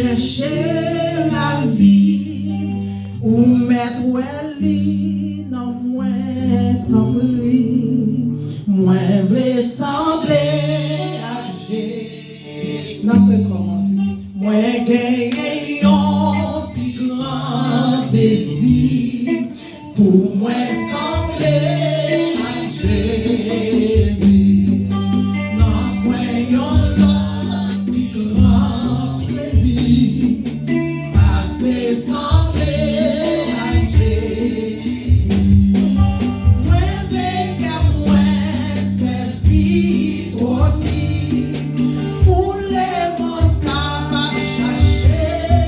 chercher la vie, ou mettre elle dans moi tant pris, moi veux sembler à Jésus. N'a pas commencé. Moi gagne un plus grand désir pour moi sembler à Jésus. N'a point l'autre plus grand plaisir, passer sembler à Jésus. Moi veux qu'à moi servir trop pour les mondes capables de chercher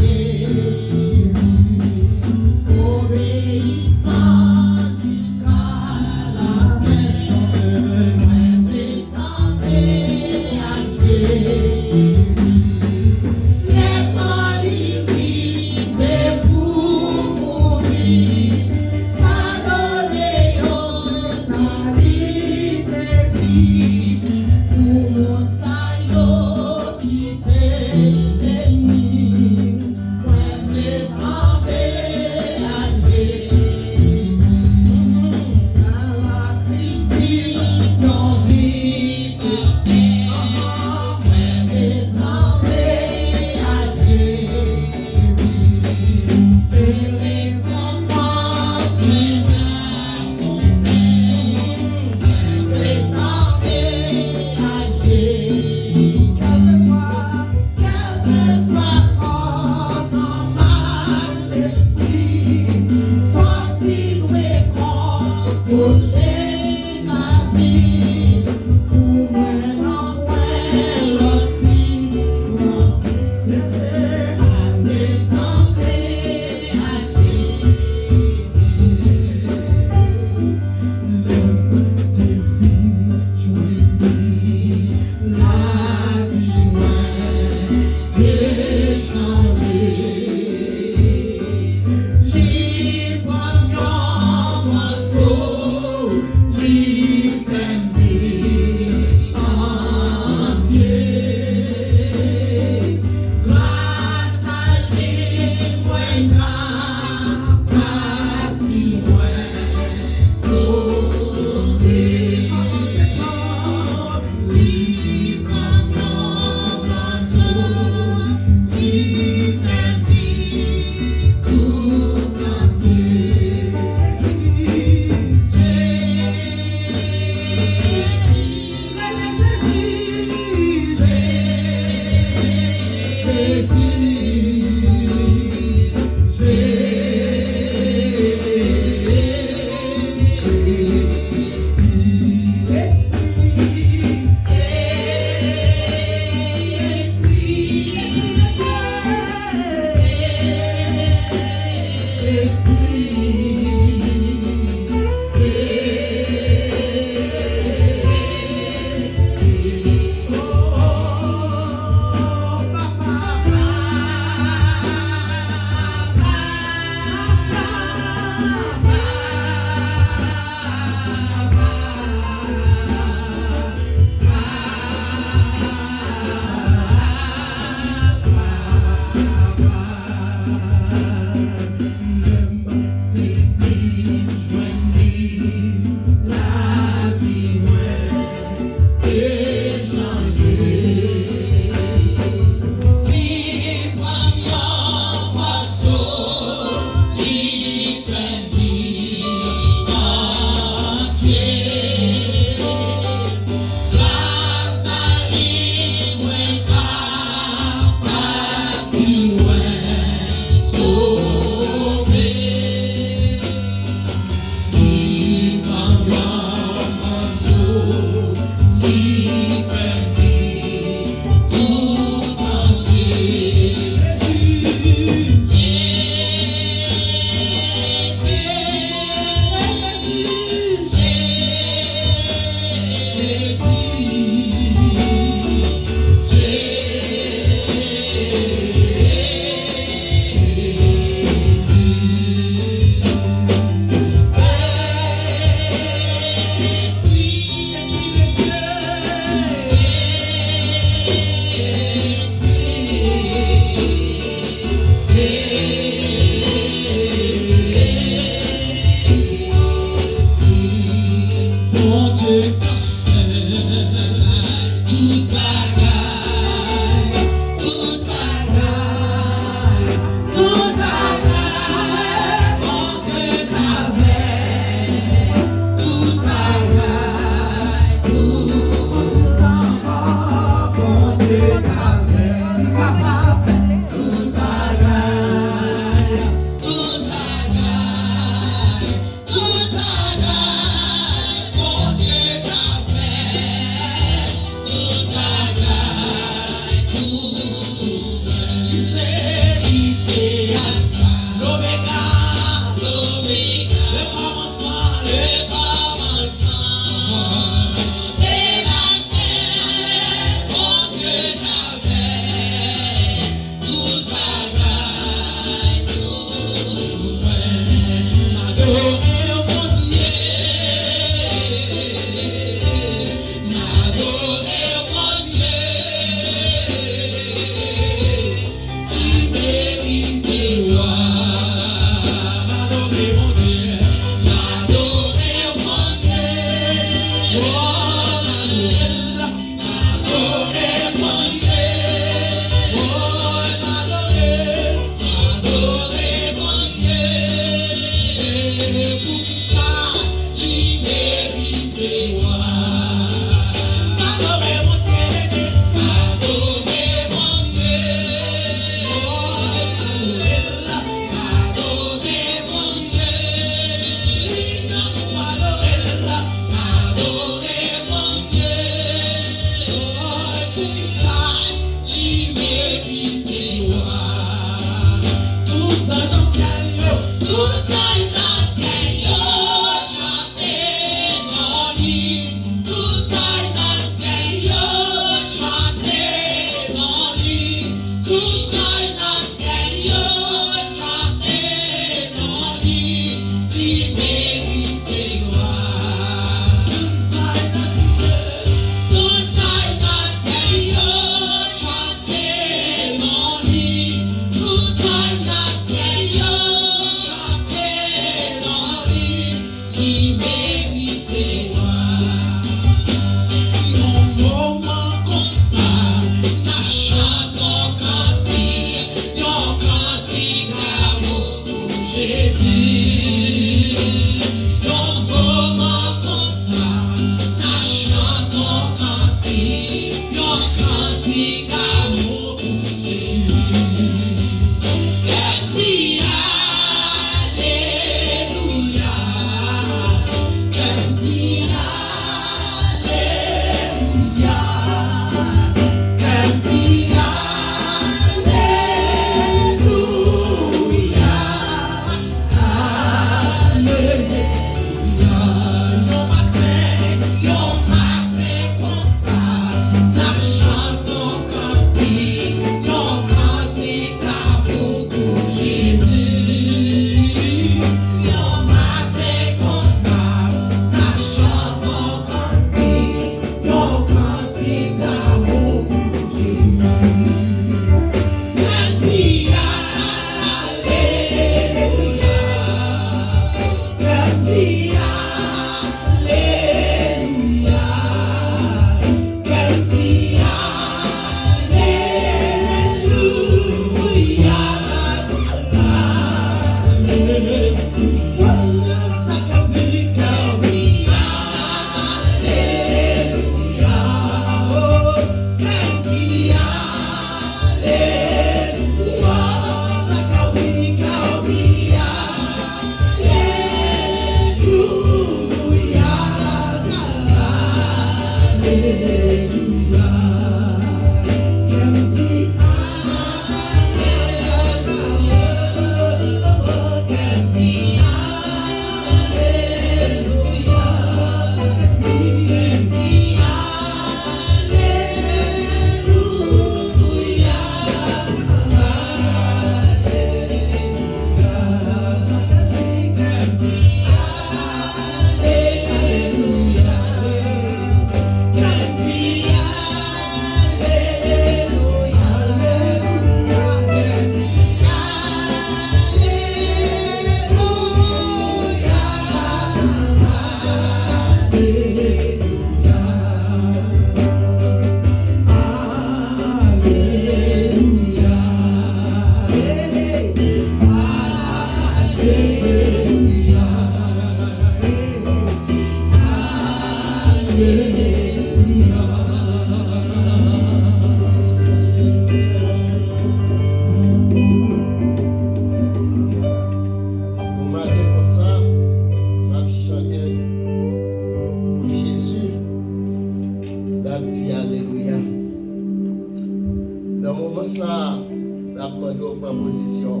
nous prendre position.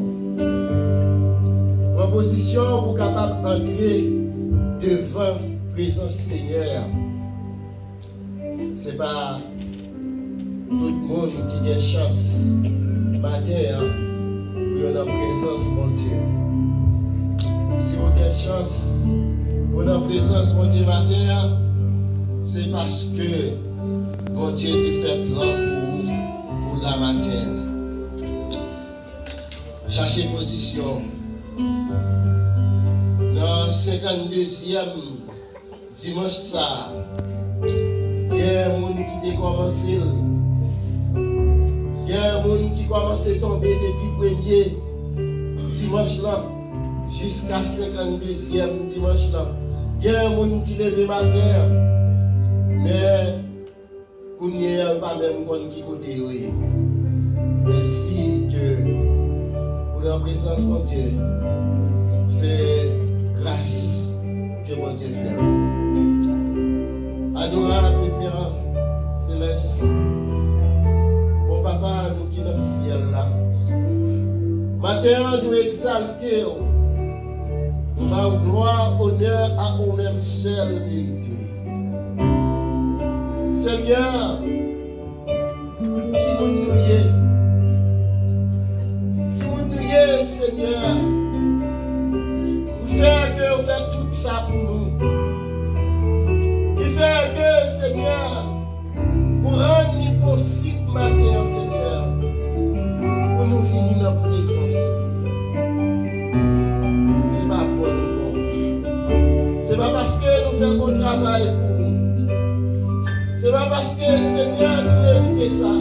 Prendre position pour capable d'entrer devant la présence Seigneur. Ce n'est pas tout le monde qui a une chance matin pour être en présence de mon Dieu. Si vous avez une chance pour être en présence de mon Dieu matin, c'est parce que mon Dieu t'a fait plan pour la matin. Cherchez position. Dans le 52e dimanche, ça, il y a un monde qui a commencé. Il y a un monde qui commence à tomber depuis le premier dimanche là jusqu'à 52e dimanche là. Il y a un monde qui lève matin, mais il n'y a pas même qui côté. Merci que pour la présence de Dieu, c'est grâce que mon Dieu fait. Adorable Père Céleste, mon papa, nous qui dans le ciel là, matin nous exalter, nous avons gloire, honneur à honneur seul vérité. Seigneur, qui nous est, Seigneur, faire que vous faites tout ça pour nous. Il fait que, Seigneur, pour rendre impossible matin, Seigneur, pour nous venir dans la présence. C'est pas pour nous. C'est pas parce que nous faisons bon travail pour nous. C'est pas parce que, Seigneur, nous méritons ça.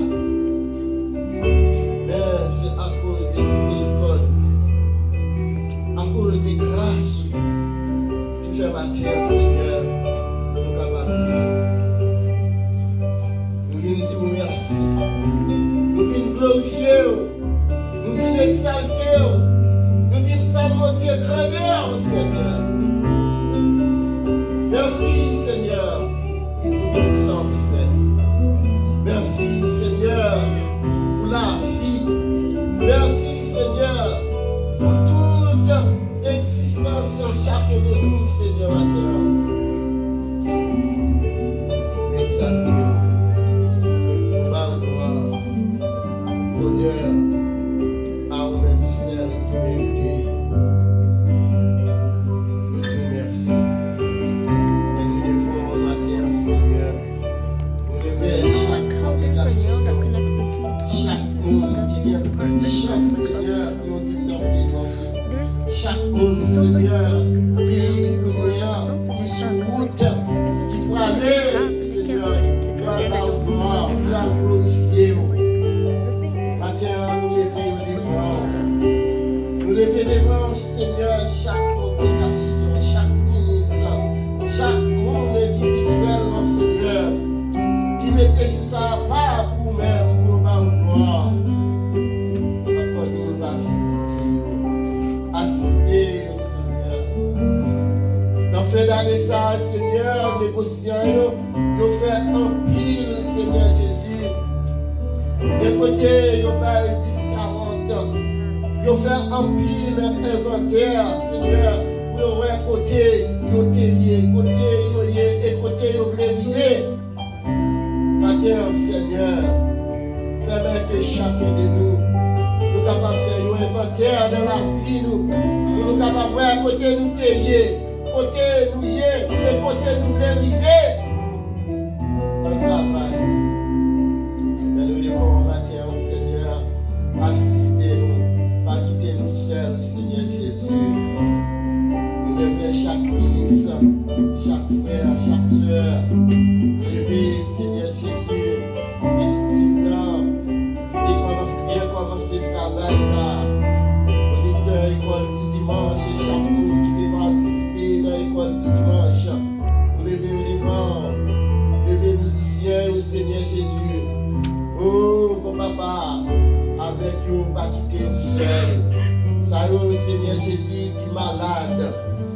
Mais c'est à cause des miséricordes, à cause des grâces qui fait matin, Seigneur, nous capables de vivre. Nous venons dire merci. Nous venons glorifier. Nous venons exalter. Nous venons saluer grandeur, Seigneur. Merci, Seigneur, pour tout ça fait. Merci, Seigneur, pour la vie. Merci, Seigneur, pour toute existence en chacun de nous, Seigneur, exalté. Seigneur, négociant, nous fait un pile, Seigneur Jésus. De côté, nous fait 10-40. Nous fait un pile inventaire, Seigneur. Pour un côté, nous taillons, côté, nous voulons vivre. Matin, Seigneur, permet que chacun de nous, nous capables de faire un inventaire dans la vie, nous capables de voir à côté, nous tailler. Côté nous y est, le côté nous voulons arriver dans le travail. Mais nous devons matin, Seigneur, assister-nous, pas quitter nous seuls, Seigneur Jésus. Nous devons chaque ministre, chaque frère, chaque soeur, nous devons, Seigneur Jésus, estime-nous, et bien commencer le travail, ça. Moniteur, école du dimanche, et chaque groupe qui peut participer dans l'école du dimanche. Nous levons devant, lever musiciens au Seigneur Jésus. Oh, mon papa, avec nous, pas quitter nous seul. Ça y est, Seigneur Jésus, qui est malade.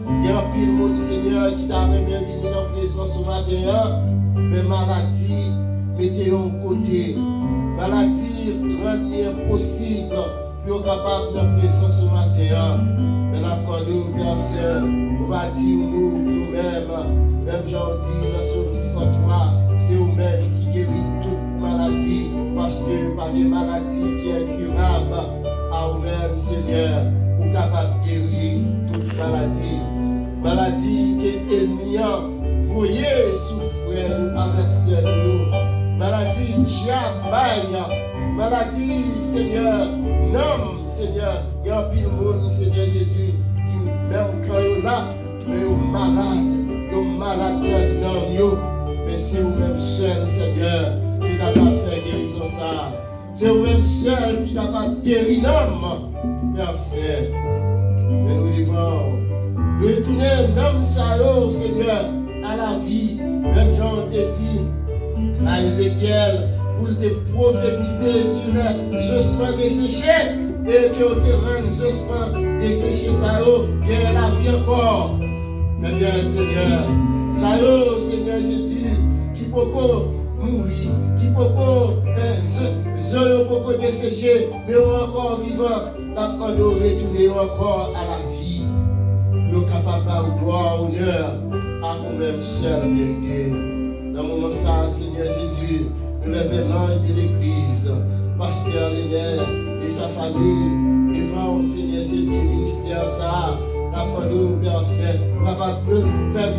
Il y a un pile monde, Seigneur, qui t'a bien venu dans la présence au matin. Mais maladie, mettez-vous au côté. Maladie rend impossible pour capable de présence ce matin. Mais la demandé, Père Saint, on va dire nous-mêmes, même j'en dis dans ce 103, c'est vous-même qui guérit toute maladie, parce que par des maladies qui est incurable, à vous-même, Seigneur, vous capable de guérir toute maladie. Maladie qui est ennemie, voyez souffrir avec ce nous. Maladie diable, maladie, Seigneur, non, Seigneur, il y a un pile monde, Seigneur Jésus, qui même quand il est là, mais il est malade maintenant, mais c'est vous-même seul, Seigneur, qui est capable de faire guérison ça. C'est vous-même seul qui est capable de guérir l'homme, Père Saint. Mais nous devons retourner l'homme, Seigneur, à la vie, même Jean te dit à Ézéchiel, pour te prophétiser sur le ossements desséchés, et que au terrain, les ossements desséchés, ça y a la vie encore. Eh bien, Seigneur, ça y est, Seigneur Jésus, qui peut mourir, qui peut dessécher, mais encore vivant, la demande de retourner encore à la vie. Nous sommes capables de gloire, honneur à nous-mêmes seuls, vérité. Dans le moment ça, Seigneur Jésus, nous levons l'ange de l'Église, Pasteur Lénaire et sa famille, devant Seigneur Jésus, ministère ça, la pendule, Père Saint, nous sommes capables de faire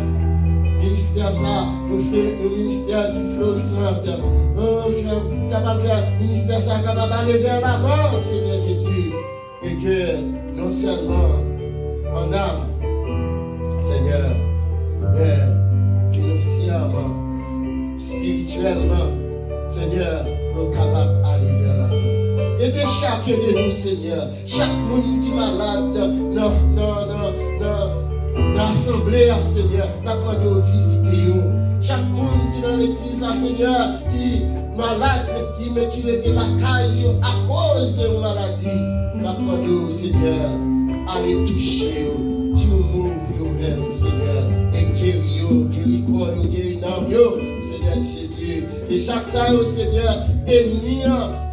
ministère ça, le ministère du florissant. Capable de faire ministère ça, capable d'aller vers l'avant, Seigneur Jésus, et que non seulement en âme, Seigneur, mais financièrement, spirituellement, Seigneur, nous sommes capables d'aller vers l'avant. Et de chacun de nous, Seigneur, chaque monde qui est malade dans l'assemblée, Seigneur, nous avons visiter. Chaque monde qui est dans l'église, Seigneur, qui est malade, qui était la case à cause de une maladie, nous avons, Seigneur, aller toucher, dire un mot pour nous-mêmes, Seigneur, et guérir corps, guérir l'âme, Seigneur Jésus. Et chaque ça, Seigneur, ennemi,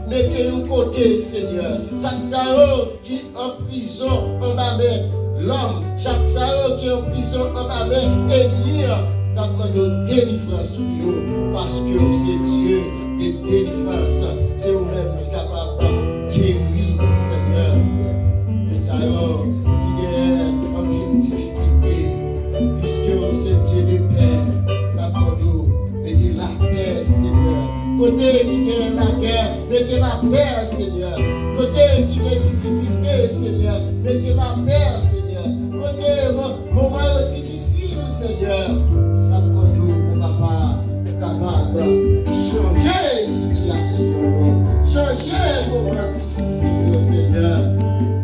mettez un côté, Seigneur. Chaque ça qui est en prison, en bas, l'homme, chaque ça qui est en prison, en bas, ennemi, nous avons délivrance pour nous, parce que c'est Dieu de délivrance. C'est vous-même qui est capable de guérir, Seigneur. Et ça qui est en une difficulté, puisque c'est Dieu de paix. Mettez la paix, Seigneur. Côté qui est la guerre, mettez la paix, Seigneur. Côté qui est difficulté, Seigneur, mettez la paix, Seigneur. Côté moment difficile, Seigneur, apprends-nous, mon papa, capable de changer la situation, changer le moment difficile, Seigneur.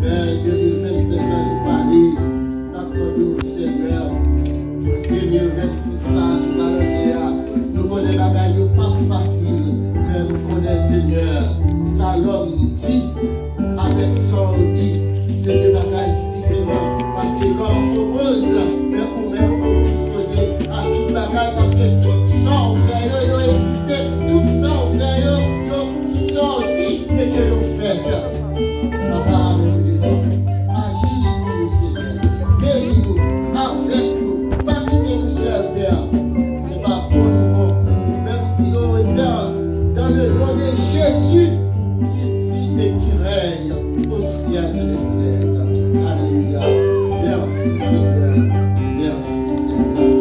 Mais 2025 l'année passée, apprends-nous, Seigneur. 2026, ça, nous connaissons la bagaille pas facile, mais nous connaissons, Seigneur, ça l'homme dit, avec son dit, c'est des bagailles différentes, parce que l'homme propose, mais nous-mêmes nous disposer à toute bagaille, parce que tout ça on fait, il existe, tout ça on fait, tout ça on dit, et que nous fait. Papa, nous devons agir pour nous, Seigneur, guérir-nous, avec nous, pas quitter nous seuls, Père. C'est pas pour nous, même Père, dans le nom de Jésus, qui vit et qui règne au ciel des siècles. Alléluia. Merci Seigneur. Merci Seigneur.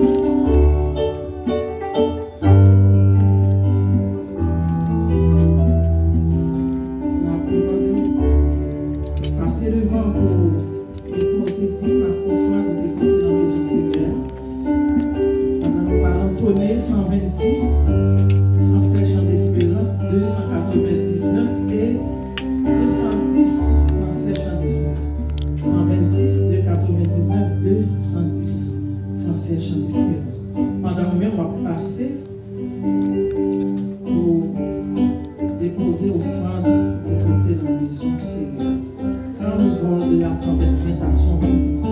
Passez devant pour déposer ma profonde de déposer dans la maison Seigneur. Pendant nous parlons tonner 126, Français Chant d'Espérance 299 et 210, Français Chant d'Espérance. 126, 299, 210, Français Chant d'Espérance. Pendant nous-mêmes, on va passer pour déposer offrande de côté dans la maison Seigneur. Quand nous voulons de la tempête vient à son bout, 126.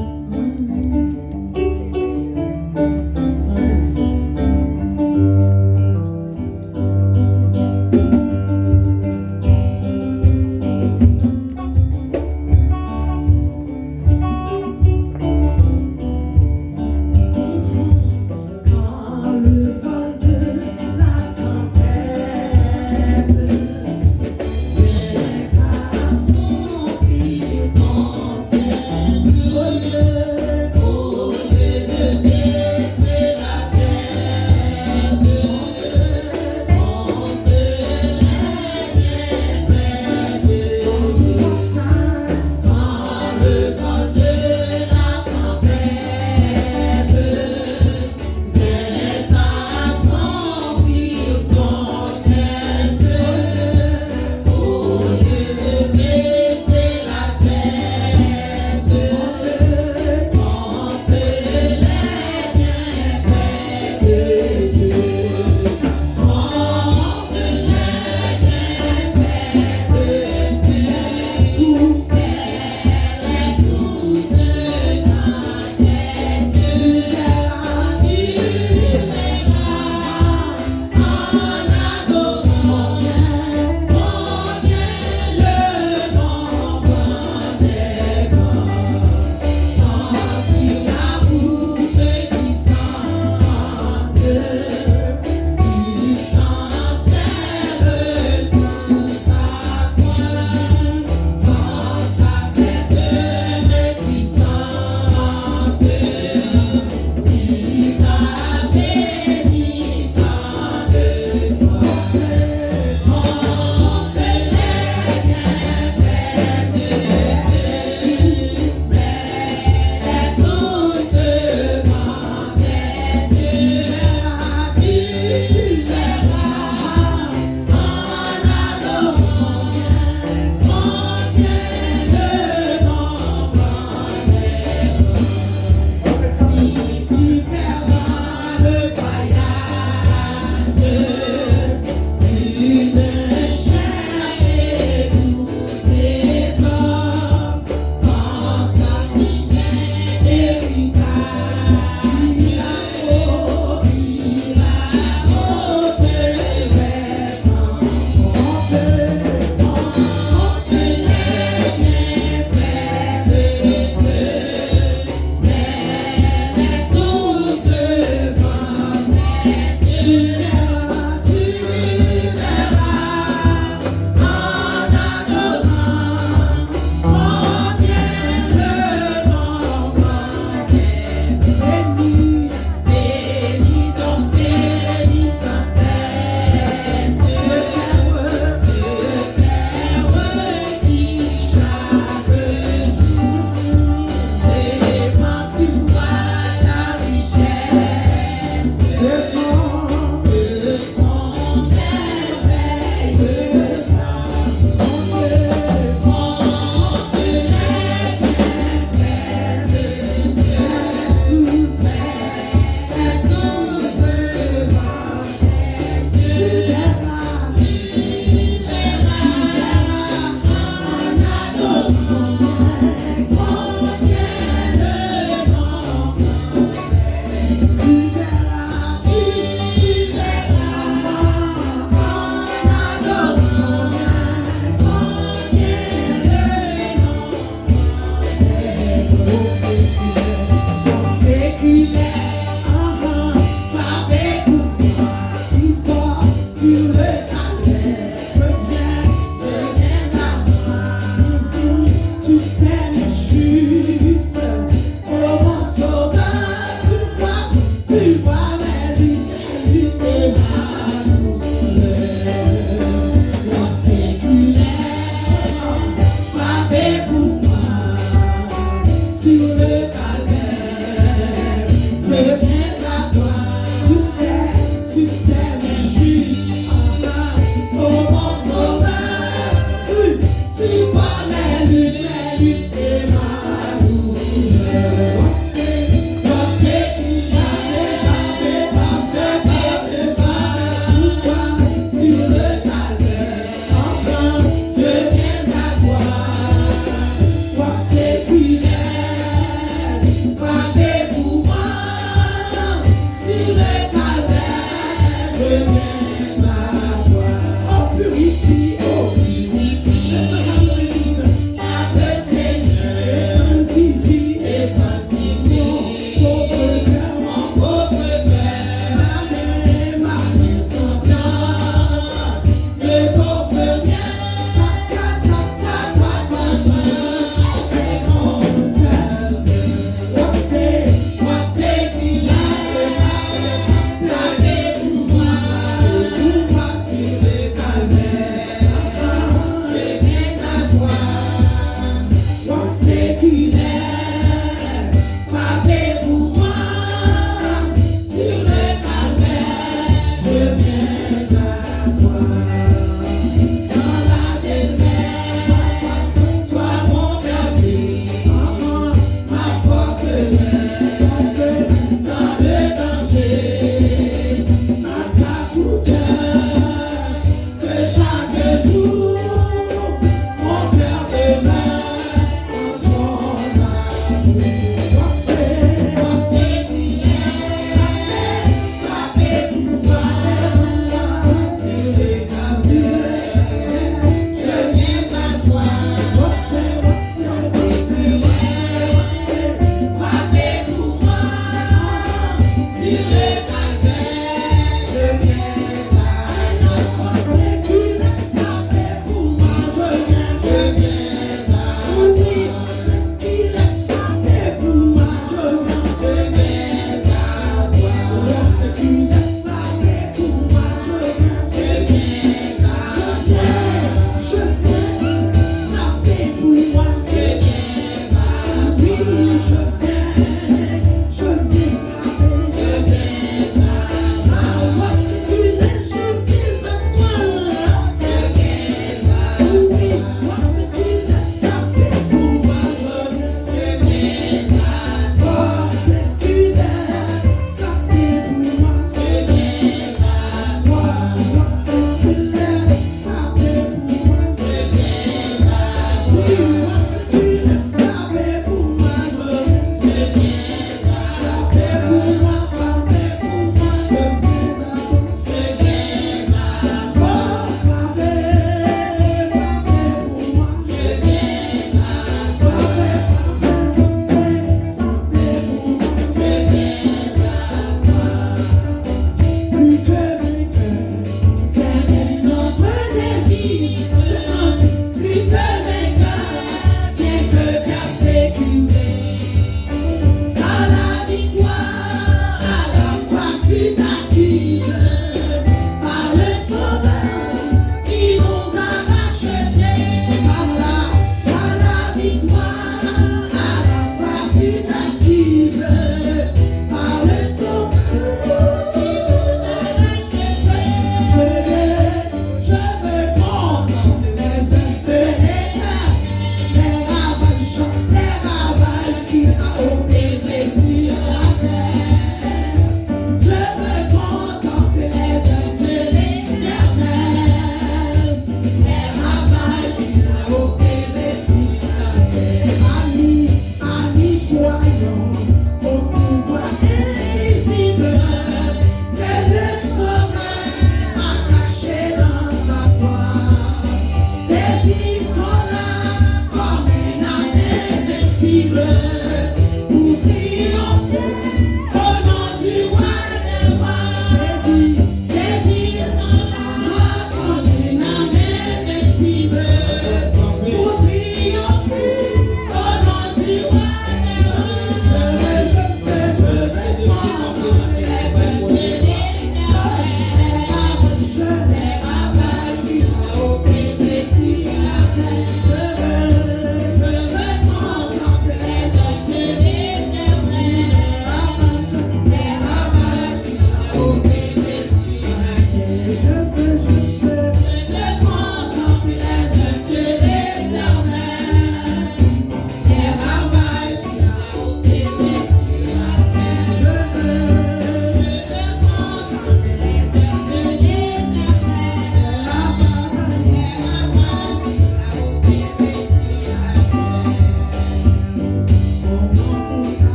Je viens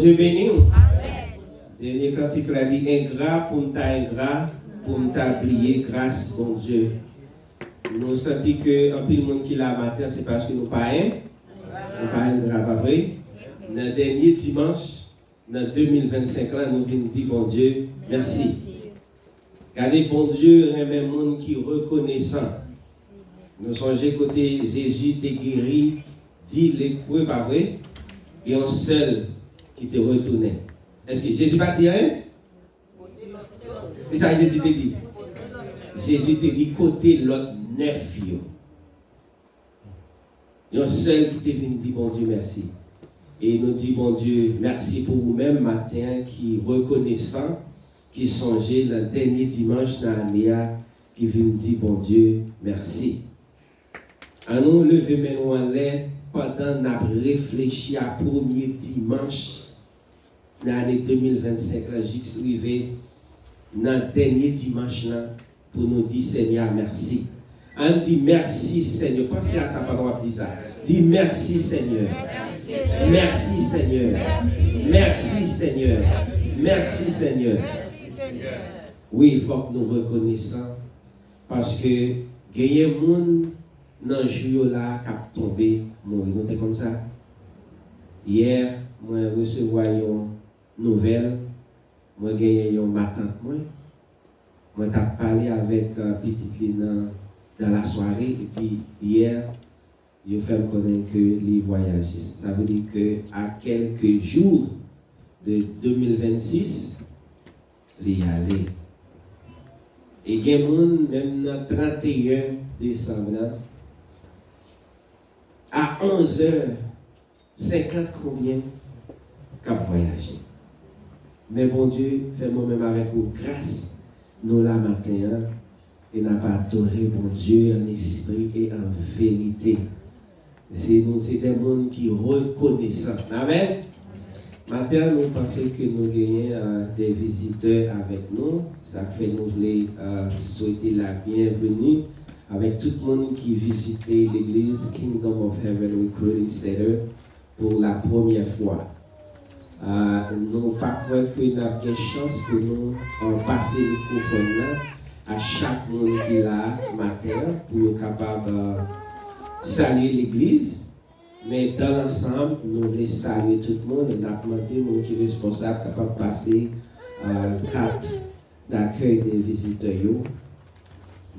Dieu béni. Dernier cantique la vie ingrat pour m'oublier grâce bon Dieu. Nous sentons que un peu de monde qui l'a matin c'est parce que nous pas ingrat pas vrai. Dans le dernier dimanche dans 2025 là nous venons dire bon Dieu merci. Regardez bon Dieu même monde qui reconnaissant. Nous songez côté Jésus t'est guéri dit les pas vrai et un seul qui te retournait. Est-ce que Jésus va dire hein? C'est ça que Jésus te dit. Jésus te dit côté l'autre neuf. Il y a un seul qui te vient dire bon Dieu merci. Et nous dit bon Dieu merci pour vous-même matin qui reconnaissant, qui songez le dernier dimanche dans l'année qui vient dire bon Dieu merci. À nous lever maintenant en l'air pendant nous réfléchir à premier dimanche dans l'année 2025, là, jusqu'à arriver dans le dernier dimanche là, pour nous dire Seigneur, merci. On dit merci Seigneur. Pensez à ça pendant qu'on dit ça. Dis merci Seigneur. Merci Seigneur. Merci Seigneur. Merci Seigneur. Oui, il faut que nous reconnaissons parce que il y a des gens dans le jour là qui ont tombé, mourir. Nous sommes comme ça. Hier, moi recevoir une nouvelle, moi j'ai eu ma tante moi t'ai parlé avec petite Lina dans la soirée et puis hier il fait me connaître que les voyages. Ça veut dire que à quelques jours de 2026 les aller. Et il y a des gens même le 31 décembre là, à 11h50 combien qu'a voyagé. Mais bon Dieu, fait moi-même avec vous grâce, nous la matin, et n'a pas adoré bon Dieu en esprit et en vérité. C'est des gens qui reconnaissent. Amen. Matin, nous pensons que nous gagnons des visiteurs avec nous. Ça fait nous voulons souhaiter la bienvenue avec tout le monde qui visitait l'église Kingdom of Heaven Recruiting Center pour la première fois. Nous pas croire que nous avons une chance pour nous passer le microphone à chaque monde qui est là matin pour être capable de saluer l'église. Mais dans l'ensemble, nous voulons saluer tout le monde et nous avons demandé aux gens qui sont responsables capable de passer carte d'accueil des visiteurs. Les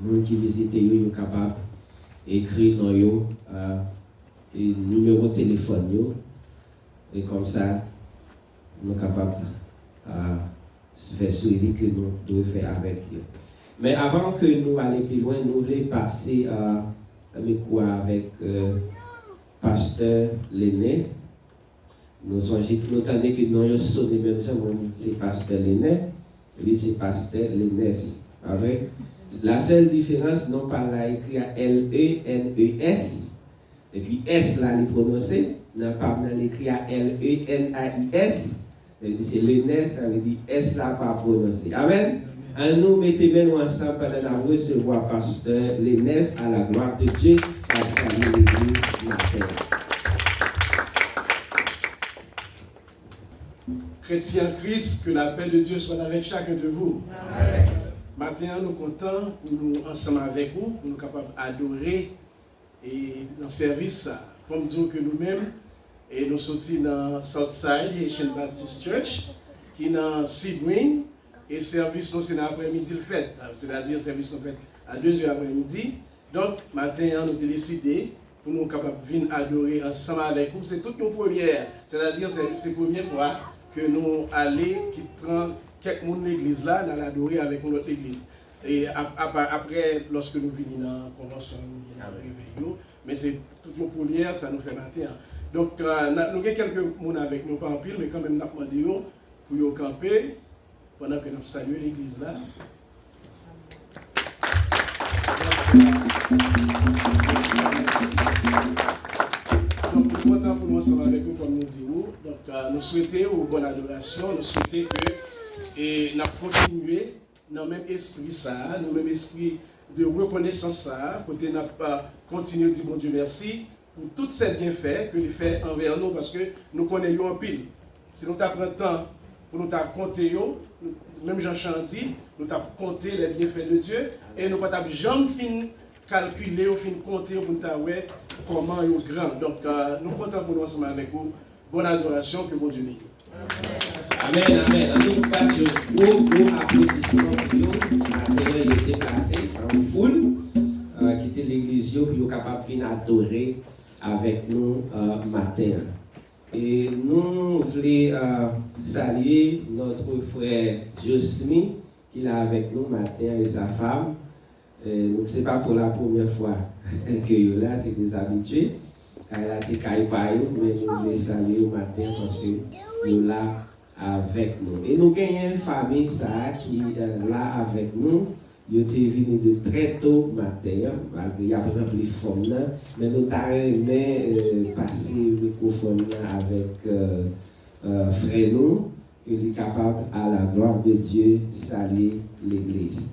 gens qui visitent, sont capables d'écrire nos numéro de téléphone. Et comme ça, nous sommes capables de faire suivi que nous devons faire avec eux. Mais avant que nous allions plus loin, nous voulons passer avec Pasteur Léné. Nous entendons que nous avons sonné même ça, c'est Pasteur Léné. Lui, c'est Pasteur Lénès. La seule différence, non pas là écrit à L-E-N-E-S, et puis S là, il prononcé, non pas l'écrit à L-E-N-A-I-S, c'est Lénès, ça veut dire S là pas prononcé. Amen. Et nous mettons ensemble pendant de recevoir Pasteur Lénès à la gloire de Dieu, à saluer l'église matin. Chrétiens Christ, que la paix de Dieu soit avec chacun de vous. Amen. Maintenant, nous sommes contents pour nous ensemble avec vous, pour nous capables d'adorer et dans le service, comme dire que nous-mêmes, et nous sommes dans Southside, Haitian Baptist Church, qui est dans Sebring, et service c'est l'après-midi le fait, c'est-à-dire service nous fait à 2h après-midi. Donc, maintenant, nous avons décidé pour nous capables de venir adorer ensemble avec vous. C'est toute nos premières, c'est-à-dire c'est la première fois que nous allons, qui prend quelques monde de l'église là, dans l'adorer avec notre église. Et après, lorsque nous venons dans la convention, nous venons réveiller, mais c'est toute nos premières, ça nous fait matin. Donc, nous avons quelques personnes avec nous, pas en pile, mais quand même, nous avons demandé pour nous camper pendant que nous saluons l'église là. Donc, nous sommes contents pour nous ensemble avec vous, comme nous disons. Donc, nous souhaitons une bonne adoration, nous souhaitons que nous continuions dans le même esprit, ça, dans le même esprit de reconnaissance, ça, pour que nous continuons à dire bon Dieu merci pour tout ces bienfaits que nous fait envers nous, parce que nous connaissons un pile. Si nous prenons le temps pour nous compter, même Jean-Charles dit, nous avons compté les bienfaits de Dieu et nous ne pouvons jamais fin calculer ou fin compter pour nous voir comment ils sont grands. Donc nous comptons pour nous ensemble avec vous. Bonne adoration que bon Dieu nous. Amen, amen. Nous battons gros applaudissements pour nous. Maintenant, il est déplacé en foule, quitter l'église pour être capable de venir adorer avec nous matin. Et nous voulons saluer notre frère Josmi qui est là avec nous matin et sa femme. Donc ce n'est pas pour la première fois que là, c'est des habitués. Car là, c'est Kaïpaïo, mais nous voulons saluer au matin parce que nous là avec nous. Et nous gagnons une famille ça, qui est là avec nous. Ils étaient venus de très tôt matin, malgré qu'il y a pas plus forme là, mais nous avons passer le microphone avec frère nous, qu'il est capable à la gloire de Dieu saluer l'église.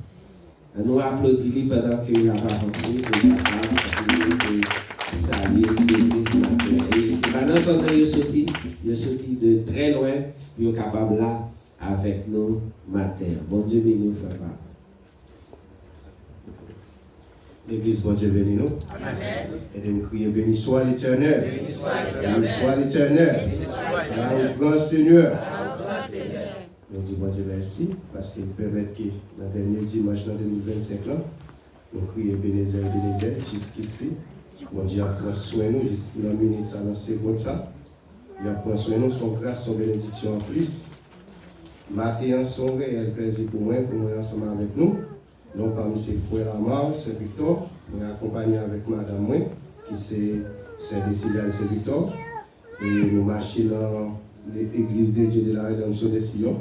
Nous applaudissons pendant qu'il a avancé, qu'il est capable de saluer l'église matin. Et c'est maintenant qu'on est sorti de très loin, puis il est capable là avec nous matin. Bon Dieu bénisse frère. L'église, bon Dieu bénit nous. Amen. Et de nous crier, béni soit l'Éternel. Béni soit l'Éternel. À la grand Seigneur. Nous disons, bon Dieu, merci, parce qu'il permet que dans le dernier dimanche, dans 2025, là, nous crions Bénézer, jusqu'ici. Bon Dieu, prend soin de nous, juste une minute, ça, dans ces secondes, ça. Il prend soin de nous, son grâce, son bénédiction en plus. Matin, son réel plaisir pour moi ensemble avec nous. Donc, parmi ces frères Amar, Saint-Victor, nous accompagnés avec madame moi, qui c'est Saint-Décilial Saint-Victor. Et nous marchons dans l'église de Dieu de la Rédemption des Sillons,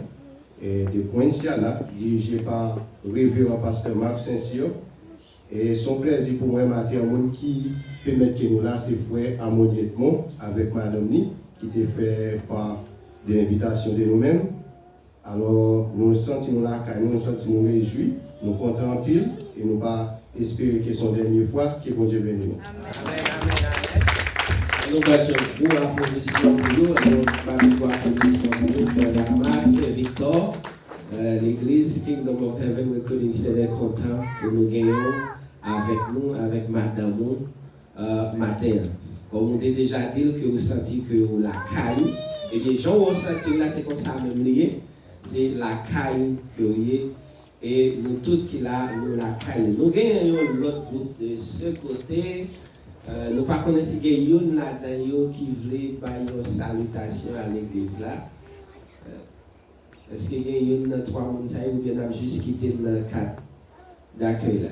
et de Poinciana, dirigé par le révérend pasteur Marc Saint-Cyr. Et son plaisir pour moi, matin, qui permet que nous là, c'est frère Amonietmont, avec madame Ni, qui était fait par des invitations de nous-mêmes. Alors, nous nous sentons là, nous nous sentons réjouis. Nous comptons en pile et nous pas espérer que son dernière fois que bon Dieu bénisse nous. Amen, amen, amen. Nous battons pour l'applaudissement pour nous, nous battons pour l'applaudissement pour nous, frère Damas, Victor, l'église Kingdom of Heaven Recording Center content pour nous gagner avec nous, avec madame matin. Comme on a déjà dit, que vous sentez que vous la caille, et les gens vont sentir là, c'est comme ça même lié, c'est la caille que vous avez. Et nous tous qui là, nous la caille. Nous gagnons l'autre groupe de ce côté. Nous ne connaissons pas si il y a là-dedans qui voulait faire une salutation à l'église là. Est-ce qu'il y a trois personnes ou bien juste quitté le cadre d'accueil là?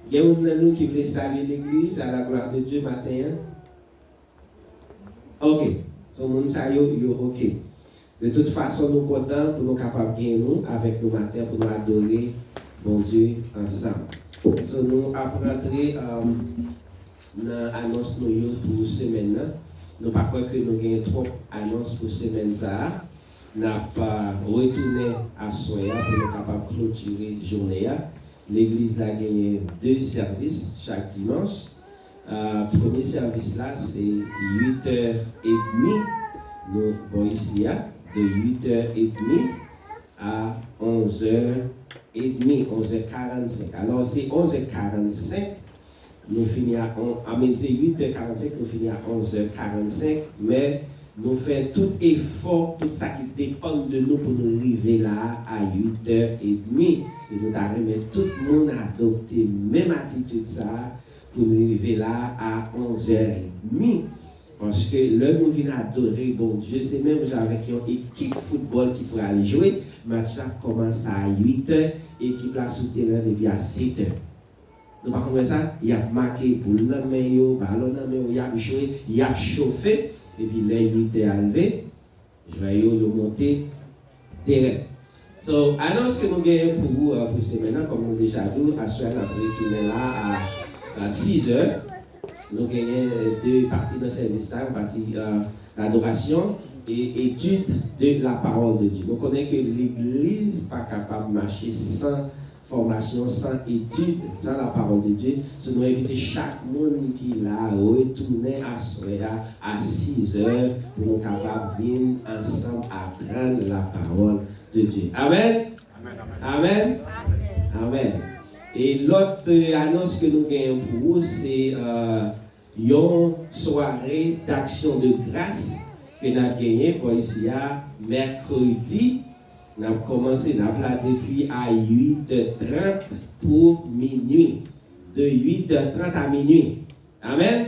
Il y a une qui voulait saluer l'église à la gloire de Dieu matin. Ok. Son monde ça ok. De toute façon, nous sommes contents pour nous capables de gagner avec nous matin pour nous adorer bon Dieu ensemble. So, nous apprendrons dans l'annonce pour semaine. Nous ne pas croire que nous gagnons trop d'annonces pour semaine. Nous n'avons pas retourné à Soya pour nous capables de clôturer la journée. L'église a gagné 2 services chaque dimanche. Premier service là, c'est 8h30. Nous voyons ici. De 8h30 à 11h30, 11h45. Alors c'est 11h45, nous finissons à 8h45, nous finissons à 11h45, mais nous faisons tout effort, tout ça qui dépend de nous pour nous arriver là à 8h30. Et nous avons tout le monde adopté même attitude ça pour nous arriver là à 11h30. Parce que là, nous venons adorer bon Dieu, c'est même avec une équipe football qui pourra aller jouer. Le match commence à 8h, équipe là sous terrain depuis à 7h. Nous pas comme ça, il y a marqué pour le ballon, il y a joué, il y a chauffé, et puis là, 8h arrivé, je vais le monter terrain. So, annonce que nous gagnons pour vous pour ce maintenant, comme nous déjà dit, à ce moment-là, nous retournons là à 6h. Nous gagnons 2 parties de service, une partie l'adoration et étude de la parole de Dieu. Nous connaissons que l'Église n'est pas capable de marcher sans formation, sans étude, sans la parole de Dieu. Nous invitons chaque monde qui l'a retourné à soir à 6 heures pour nous capables de venir ensemble apprendre la parole de Dieu. Amen. Amen. Amen. Et l'autre annonce que nous gagnons pour vous, c'est une soirée d'action de grâce que nous avons gagnée pour ici à mercredi. Nous avons commencé, nous avons là depuis à 8h30 pour minuit. De 8h30 à minuit. Amen.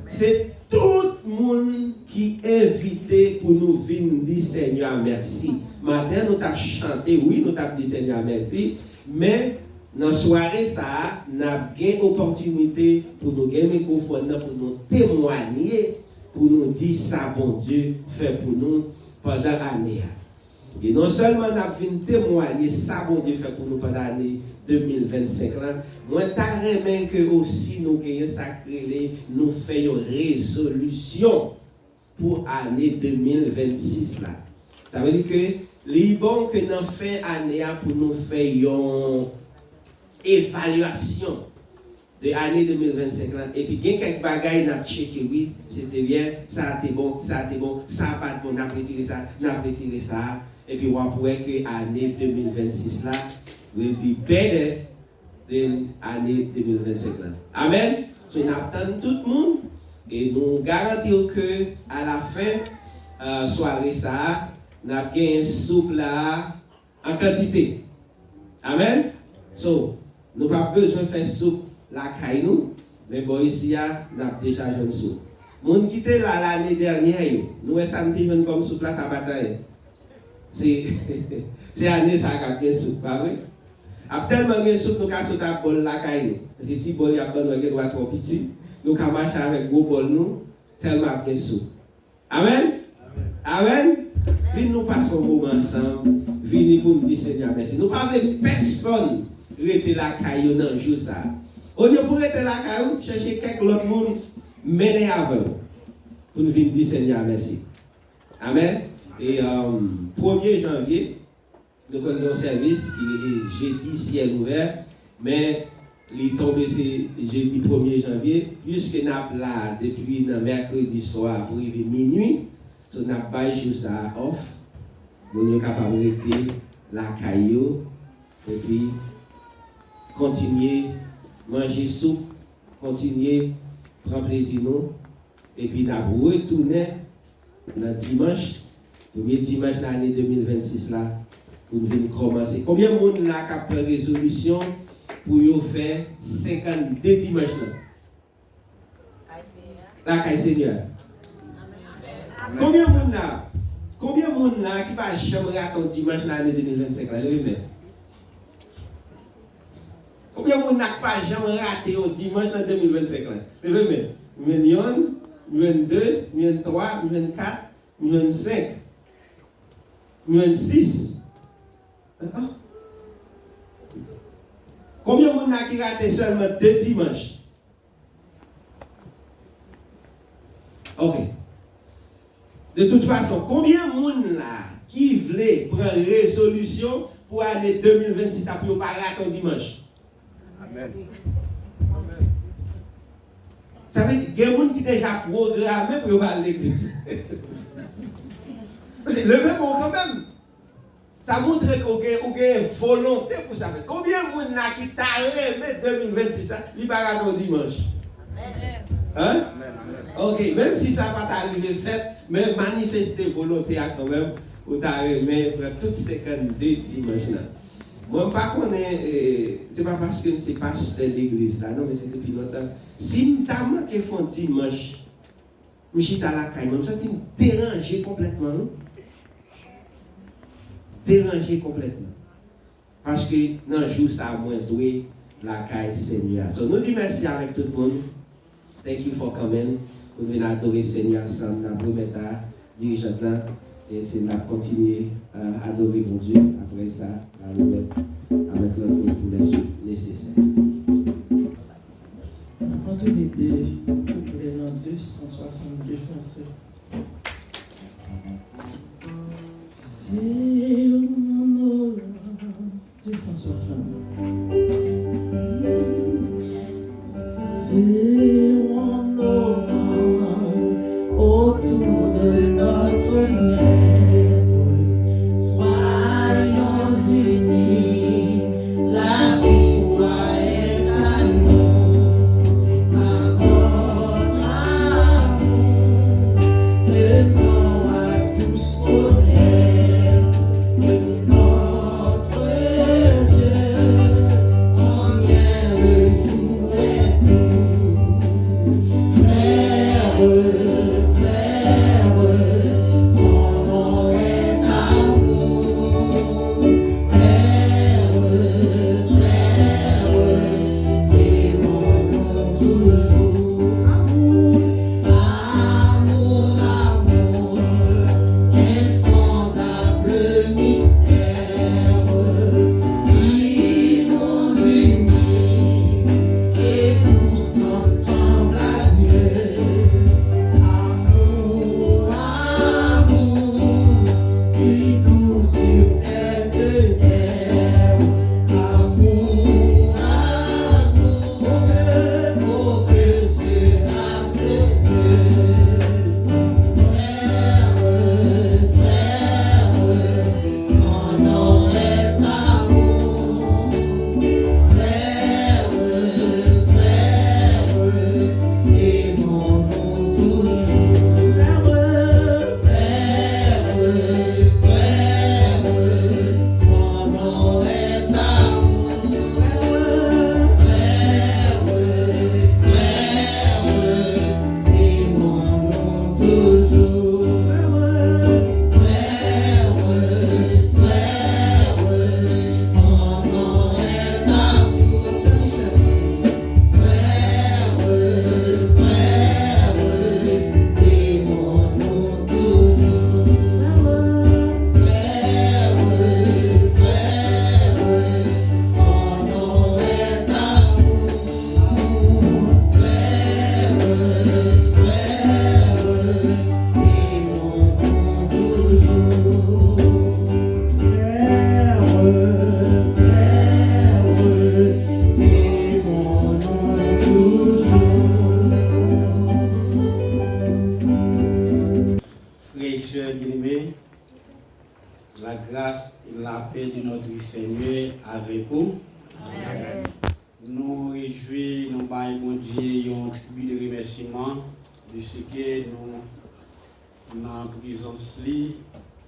C'est tout le monde qui est invité pour nous venir dire Seigneur merci. Matin, nous avons chanté, oui, nous avons dit Seigneur merci, mais dans la soirée, ça, nous avons une opportunité pour nous gagner le microphone, pour nous témoigner, pour nous dire ça, bon Dieu, fait pour nous pendant l'année. Et non seulement nous avons témoigner ça, bon Dieu, fait pour nous pendant l'année 2025, moi, je que aussi nous gagnons sacré, nous faisons une résolution pour l'année 2026. Là. Ça veut dire que les bons que nous faisons année pour nous faire une évaluation de l'année 2025 là. Et puis, il y a quelques bagages à checker, oui, c'était bien, ça a été bon, ça a été bon, ça n'a pas été bon, on a retiré ça. Et puis, on va voir que l'année 2026 là will be better than l'année 2025 là. Amen. So, nous attendons tout le monde et nous garantissons que à la fin soirée ça, nous avons gagné soupe là en quantité. Amen. So, nous n'avons pas besoin de faire soupe la caille nous, mais bon ici nous avons déjà une soupe. Moun qui était là l'année dernière, nous avons dit comme soupe là ta bataille. C'est année ça a gagné soupe, pas vrai? Après tellement de soupe nous avons tout à bol la caille. C'est petit bol y a bon nous doit trop petit. Nous avons marché avec gros bol nous tellement de soupe. Amen. Amen. Venez nous passer un moment ensemble. Venez pour nous dire Seigneur merci. Nous parlons de personne rester la caillou dans le jour ça. Au lieu pour rester la caillou, chercher quelques autres monde mener avec pour nous venir dire Seigneur merci. Amen. Et 1er janvier, nous avons un service qui est jeudi ciel ouvert, mais il est tombé jeudi 1er janvier, puisque nous avons là depuis mercredi soir pour arriver minuit, nous avons pas jour ça off, nous sommes capables de rester la caillou et puis continuer manger soupe, continuer prendre plaisir nous et puis nous retourner le dimanche, premier dimanche de l'année 2026 là pour nous commencer. Combien de monde là qui a pris résolution pour faire 52 dimanches là? La caille Seigneur. Combien de monde là? Combien de monde là qui va jamais rater dimanche de l'année 2025 là? Levez-moi. Combien de monde n'a pas jamais raté au dimanche de 2025 là? Levez-moi. Million, million 2, million 3, million 4, million 5, million 6. Combien de monde n'a qui raté seulement 2 dimanches? Ok. De toute façon, combien de monde là qui voulait prendre résolution pour l'année 2026 après ne pas rater un dimanche? Amen. Ça veut dire qu'il y a des gens qui sont déjà programmés pour aller à l'église. Levez bon quand même. Ça montre qu'on a une volonté pour ça. Combien de monde qui t'a aimé 2026 il va rater un dimanche? Hein? Ok, même si ça va pas t'arriver fait, mais manifester volonté quand même pour t'arriver pour toutes ces 52 dimanches là. Moi, par contre, c'est pas parce que c'est pas l'église là, non, mais c'est depuis longtemps. Si je t'ai manqué font dimanche, je suis à la caille, je me sens dérangé complètement. Dérangé complètement. Parce que dans le jour, ça a moins doué la caille Seigneur. So, nous disons merci avec tout le monde. Thank you for coming. Nous venons adorer Seigneur ensemble dans le premier temps, dirigeant là. Et c'est de continuer à adorer mon Dieu. Après ça, à nous mettre avec notre groupe pour les suites nécessaires. On a tous les deux, couplés dans 262 français. C'est mon 260. serrons nos mains autour de notre Maître. Soyons unis, la victoire est à nous, à notre amour. Faisons à tous connaître que notre Dieu en vient le jour et tout. Frères, son nom est amour. Frères, aimons-nous toujours. Amour, amour, insondable mystère qui nous unit et pousse ensemble à Dieu. Amour, amour, si doux sur cette terre. Amour, amour, que sera ce ciel. Frères, son nom est amour. Frères, aimons-nous toujours. Frères, son nom est amour. Frères, aimons-nous toujours. Frères, son nom est amour. Aimons-nous toujours. Son nom est amour. Aimons-nous toujours. Frères et sœurs bien-aimés, la grâce et la paix de notre Seigneur avec vous. Nous réjouissons, nous baillons bon Dieu un tribut de remerciement de ce que nous, dans la présence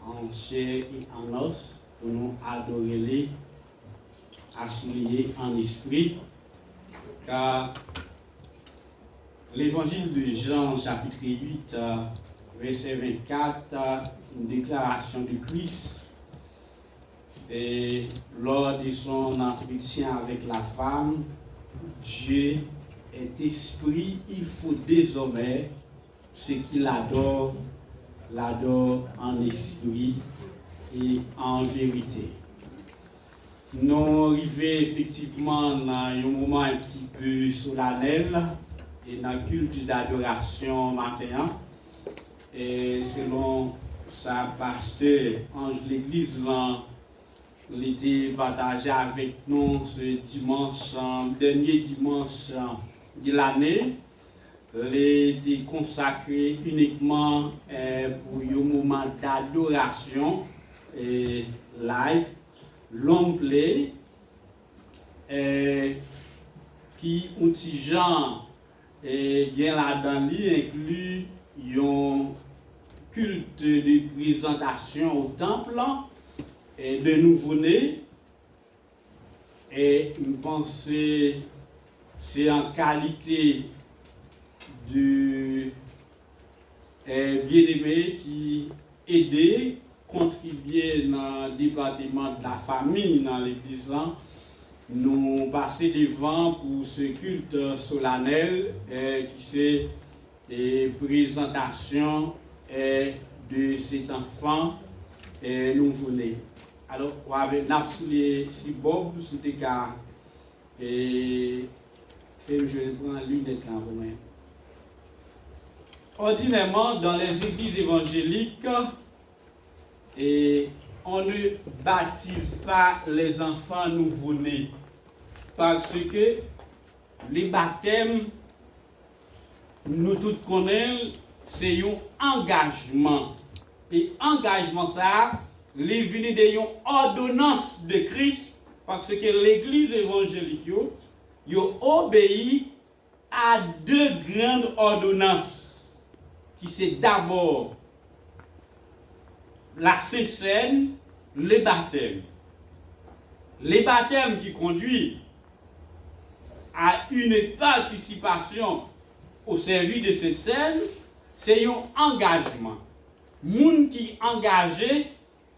en chair et en os, pour nous adorer, à souligner en esprit, car l'évangile de Jean, chapitre 8, verset 24, une déclaration de Christ. Et lors de son entretien avec la femme, Dieu est esprit, il faut désormais ce qu'il adore, l'adore en esprit et en vérité. Nous arrivons effectivement dans un moment un petit peu solennel et dans le culte d'adoration matin. Et selon sa pasteur, Ange l'Église, il était partagé avec nous ce dimanche, dernier dimanche de l'année. Il était consacré uniquement pour un moment d'adoration live, long play, qui un petit genre bien là-dedans inclut un culte de présentation au temple et de nouveau-né. Et je pense que c'est en qualité de bien-aimé qui aide, contribuer dans le département de la famille dans l'église. Nous passons devant pour ce culte solennel qui c'est présentation de cet enfant nouveau-né. Alors, on va si Bob, sous tes cas, et je vais prendre l'une des camps pour moi. Ordinairement, dans les églises évangéliques, on ne baptise pas les enfants nouveau-nés parce que les baptêmes nous tous connaissons, c'est un engagement. Et engagement ça, les venus de une ordonnance de Christ, parce que l'église évangélique, yo obéit à deux grandes ordonnances, qui c'est d'abord la Sainte Seine, les baptêmes. Les baptêmes qui conduisent à une participation au service de cette scène, c'est un engagement. Moun qui engagé,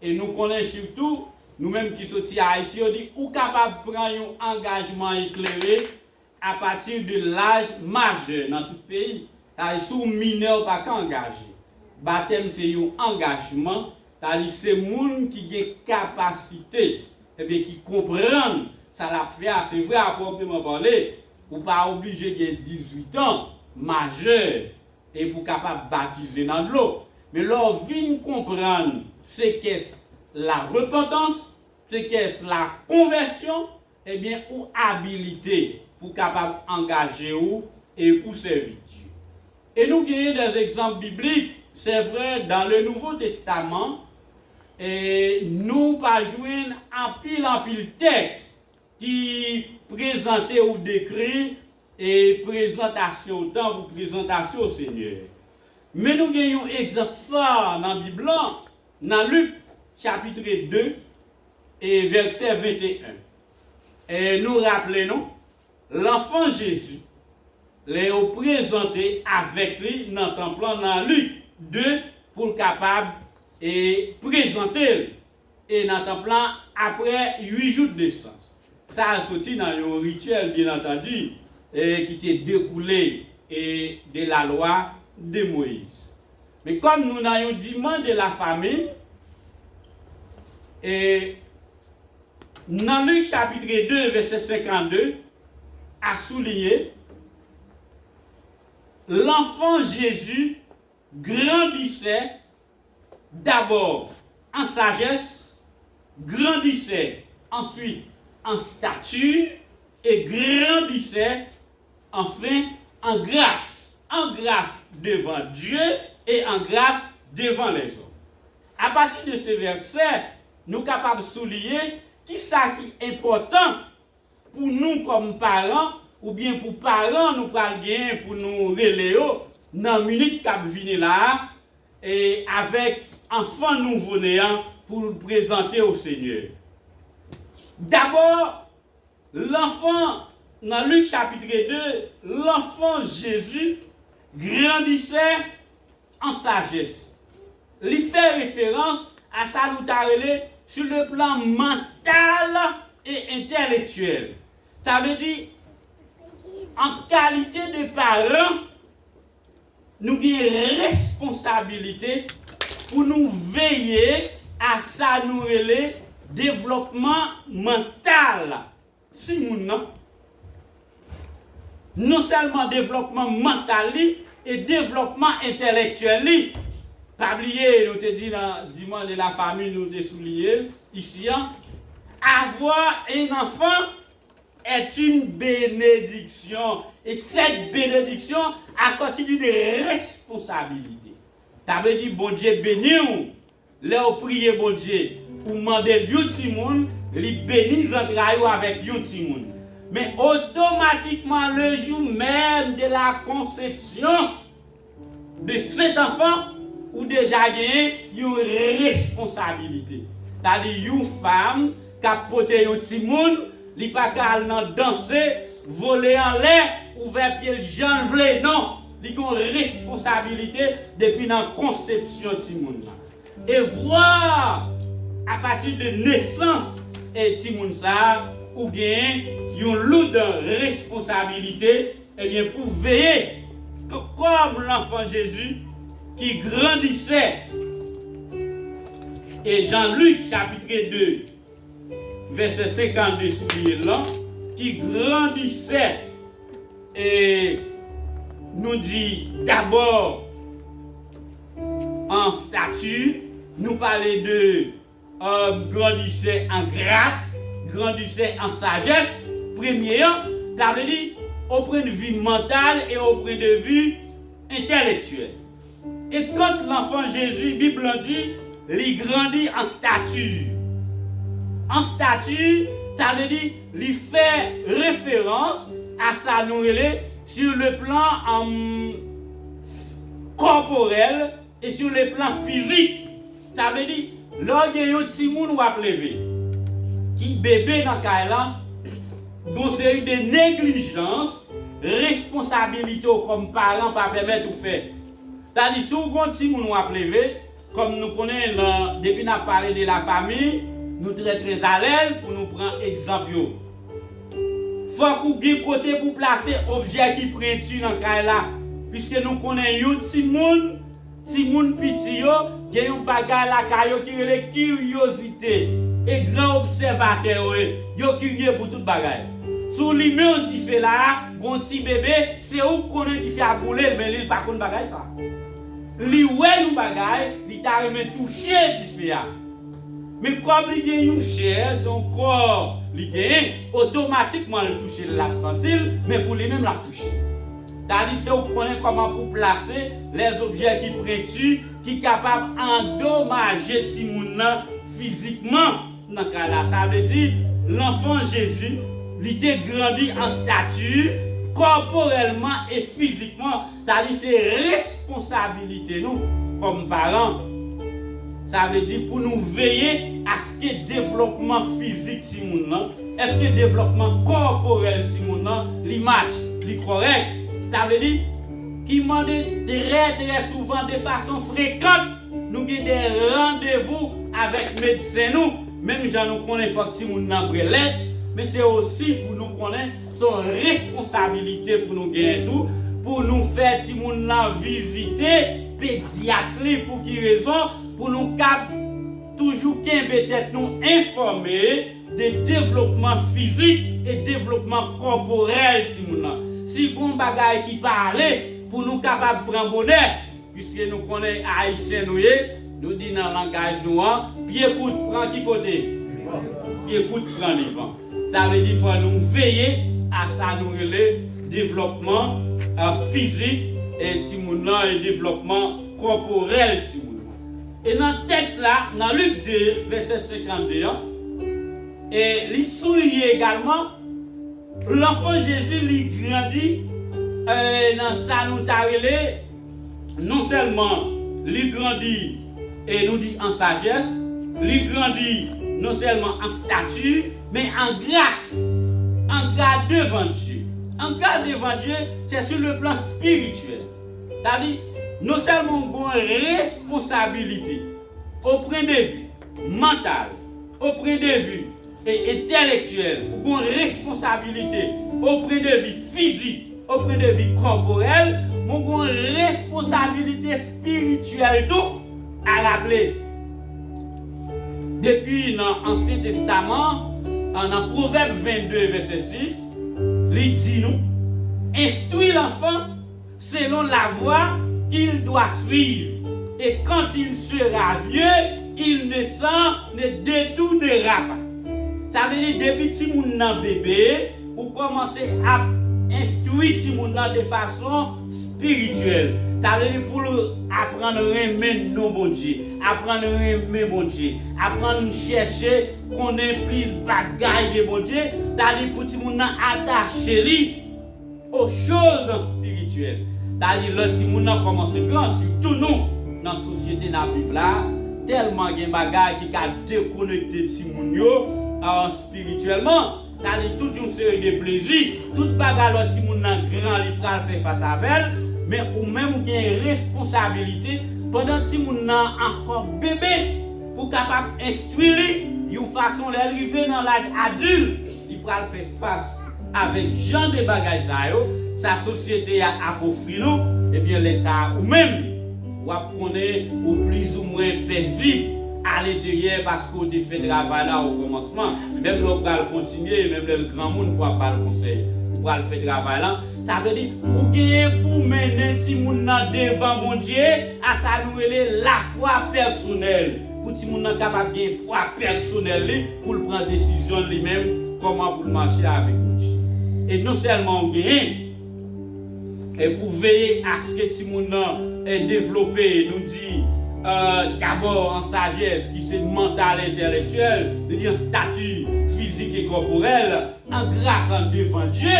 et nous connaissons surtout, nous-mêmes qui sommes à Haïti, on dit, ou capable de prendre un engagement éclairé à partir de l'âge majeur dans tout le pays. Sous mineur pas qu'engagé. Baptême c'est un engagement, c'est moun qui a capacité, et bien qui comprennent ça l'a fait, c'est vrai à proprement parler, ou pas obligé de 18 ans majeur et pour capable baptiser dans l'eau. Mais leur vient comprendre ce qu'est la repentance, ce qu'est la conversion, et bien ou habilité pour capable engager ou et pour servir Dieu. Et nous avons des exemples bibliques, c'est vrai dans le Nouveau Testament, et nous pas jouer en pile texte qui présentait ou décrit et présentation temps pour présentation au Seigneur. Mais nous avons un exemple fort dans la Bible, dans Luc chapitre 2 et verset 21. Et nous rappelons, l'enfant Jésus les a présenté avec lui dans le temple dans Luc 2 pour le capable et présenter et dans le temple après 8 jours de naissance. Ça a sorti dans un rituel bien entendu et qui était découlé et de la loi de Moïse. Mais comme nous avons dit de la famille, et dans Luc chapitre 2, verset 52, a souligné, l'enfant Jésus grandissait d'abord en sagesse, grandissait ensuite en stature et grandissait enfin en grâce devant Dieu et en grâce devant les hommes. À partir de ce verset, nous sommes capables de souligner qui ça qui est important pour nous comme parents, ou bien pour parents, nous prenons bien pour nous relayer dans la minute qui vient là, et avec enfant nouveau-néant pour nous présenter au Seigneur. D'abord, l'enfant, dans Luc chapitre 2, l'enfant Jésus grandissait en sagesse. Il fait référence à ça nous parler sur le plan mental et intellectuel. Ça veut dire, en qualité de parents, nous avons une responsabilité pour nous veiller à ça nous relayer développement mental. Si nous non seulement développement mental et développement intellectuel. Pas oublier, nous te dit dans le dimanche de la famille, nous te souligné ici, avoir un enfant est une bénédiction. Et cette bénédiction a sorti d'une responsabilité. Ça veut dire, bon Dieu béni ou, là où prier bon Dieu, ou demander yon ti moun, li béni zantrayo avec yon ti moun. Mais automatiquement, le jour même de la conception de cet enfant, ou déjà gagné une responsabilité. C'est-à-dire une femme qui a porté yon ti moun, li pa kal nan danser, voler en l'air, ouvert pied le Jean vle, non. Li gon responsabilité depuis la conception ti moun là. Et voir à partir de naissance et ti moun sa ou bien yon lourde responsabilité et bien pour veiller que comme l'enfant Jésus qui grandissait. Et Jean-Luc chapitre 2 verset 52 souligné là, qui grandissait et nous dit d'abord en stature, nous parlait de grandissait en grâce, grandissait en sagesse, premier, ça veut dire au point de vue mental et au point de vue intellectuelle. Et quand l'enfant Jésus, Bible dit, il grandit en stature. En stature, ça veut dire, il fait référence à sa nourriture sur le plan corporel et sur le plan physique. Ça veut dire, lorsque il y a un petit monde qui a levé, qui bébé dans le cas là, donc c'est une négligence, responsabilité comme parents pas permettre de faire. C'est-à-dire, si vous avez un petit monde qui a levé, comme nous connaissons, depuis qu'on a parlé de la famille, nous sommes très à l'aise pour nous prendre exemple. Il faut que vous ayez côté pour placer objet qui prend dans le cas là. Puisque nous connaissons un petit monde petit, il y a un bagage là qui est la curiosité. Et grand observateur, il est curieux pour tout bagage. Sous lui-même, il fait là, un petit bébé, c'est où qu'on a qui fait à bouler, mais il n'a pas de bagage ça. Li ouais nous bagay, li t'a remet toucher qui fait. Mais comme il gagne une chair, son corps, il gagne automatiquement le toucher l'absentil, mais pour lui-même la toucher. C'est-à-dire c'est vous connaissez comment pour placer les objets qui prennent qui sont capables d'endommager ti moun physiquement dans cas là. Ça veut dire l'enfant Jésus, il était grandi en stature corporellement et physiquement, c'est-à-dire c'est responsabilité nous comme parents. Ça veut dire pour nous veiller à ce que le développement physique si moun est-ce que le développement corporel si moun l'image, est correct. Ça veut dire qui demande très souvent de façon fréquente nous avons des rendez-vous avec médecins nous, même si nous connaissons faut que si moun nan brelette. Mais c'est aussi pour nous connaître son responsabilité pour nous gagner tout, pour nous faire si moun nan visiter pédiatrie pour qui raison, pour nous toujours peut-être nous informer des développements physiques et développement corporel si moun nan. Si bon bagay qui parle pour nous capable prendre bonheur, puisque nous connaissons haïtien nous dit dans le langage noir, pied écoute prend qui côté, pied écoute prend les vents. Ça veut dire qu'il faut nous veiller à ça, nous le développement physique et et développement corporel. Et dans le texte là, dans Luc 2, verset 52, et il souligne également l'enfant Jésus il grandit dans ça nous tarelé, non seulement il grandit et nous dit en sagesse, il grandit non seulement en stature, mais en grâce, en garde devant Dieu. En garde devant Dieu, c'est sur le plan spirituel. C'est-à-dire, non seulement on a une responsabilité au point de vue mental, au point de vue intellectuel, on a une responsabilité au point de vue physique, au point de vue corporel, on a une responsabilité spirituelle tout à rappeler. Depuis l'Ancien Testament, dans Proverbe 22, verset 6, il dit nous, instruis l'enfant selon la voie qu'il doit suivre. Et quand il sera vieux, il ne détournera pas. Ça veut dire, depuis que vous êtes bébé, vous commencez à instruire de façon spirituelle. Ça veut dire pour apprendre à aimer nos bon Dieu, apprendre à aimer bon Dieu, apprendre à chercher qu'on ait plus de bagailles de bon Dieu. Ça veut dire pour que vous attacher aux choses spirituelles. C'est-à-dire que si vous commencez grand, surtout nous, dans la société là, tellement il y a des bagailles qui ont déconnecté spirituellement. C'est-à-dire toute une série de plaisirs, toute bagaille si vous grand, il va faire face à elle, mais ou même il y a une responsabilité pendant que si vous encore bébé, pour capable instruire une façon d'arriver dans l'âge adulte, il va faire face avec gens de bagages sa société a offert nous, et bien laisse ça ou même ou connaît ou plus ou moins paisible à l'intérieur parce qu'on a fait travail là au commencement. Même l'on va continuer, même le grand monde pour pas le conseil, pour le faire travail là. Ça veut dire ou gagne pour mener si moun devant mon Dieu à ça nous la foi personnelle. Pour si moun capable de foi personnelle pour prendre décision lui-même comment pour marcher avec Dieu. Et non seulement on gagne et pour veiller à ce que Timoun est développé, nous dit d'abord en sagesse, qui c'est mental et intellectuel, en statut physique et corporel, en grâce en devant Dieu,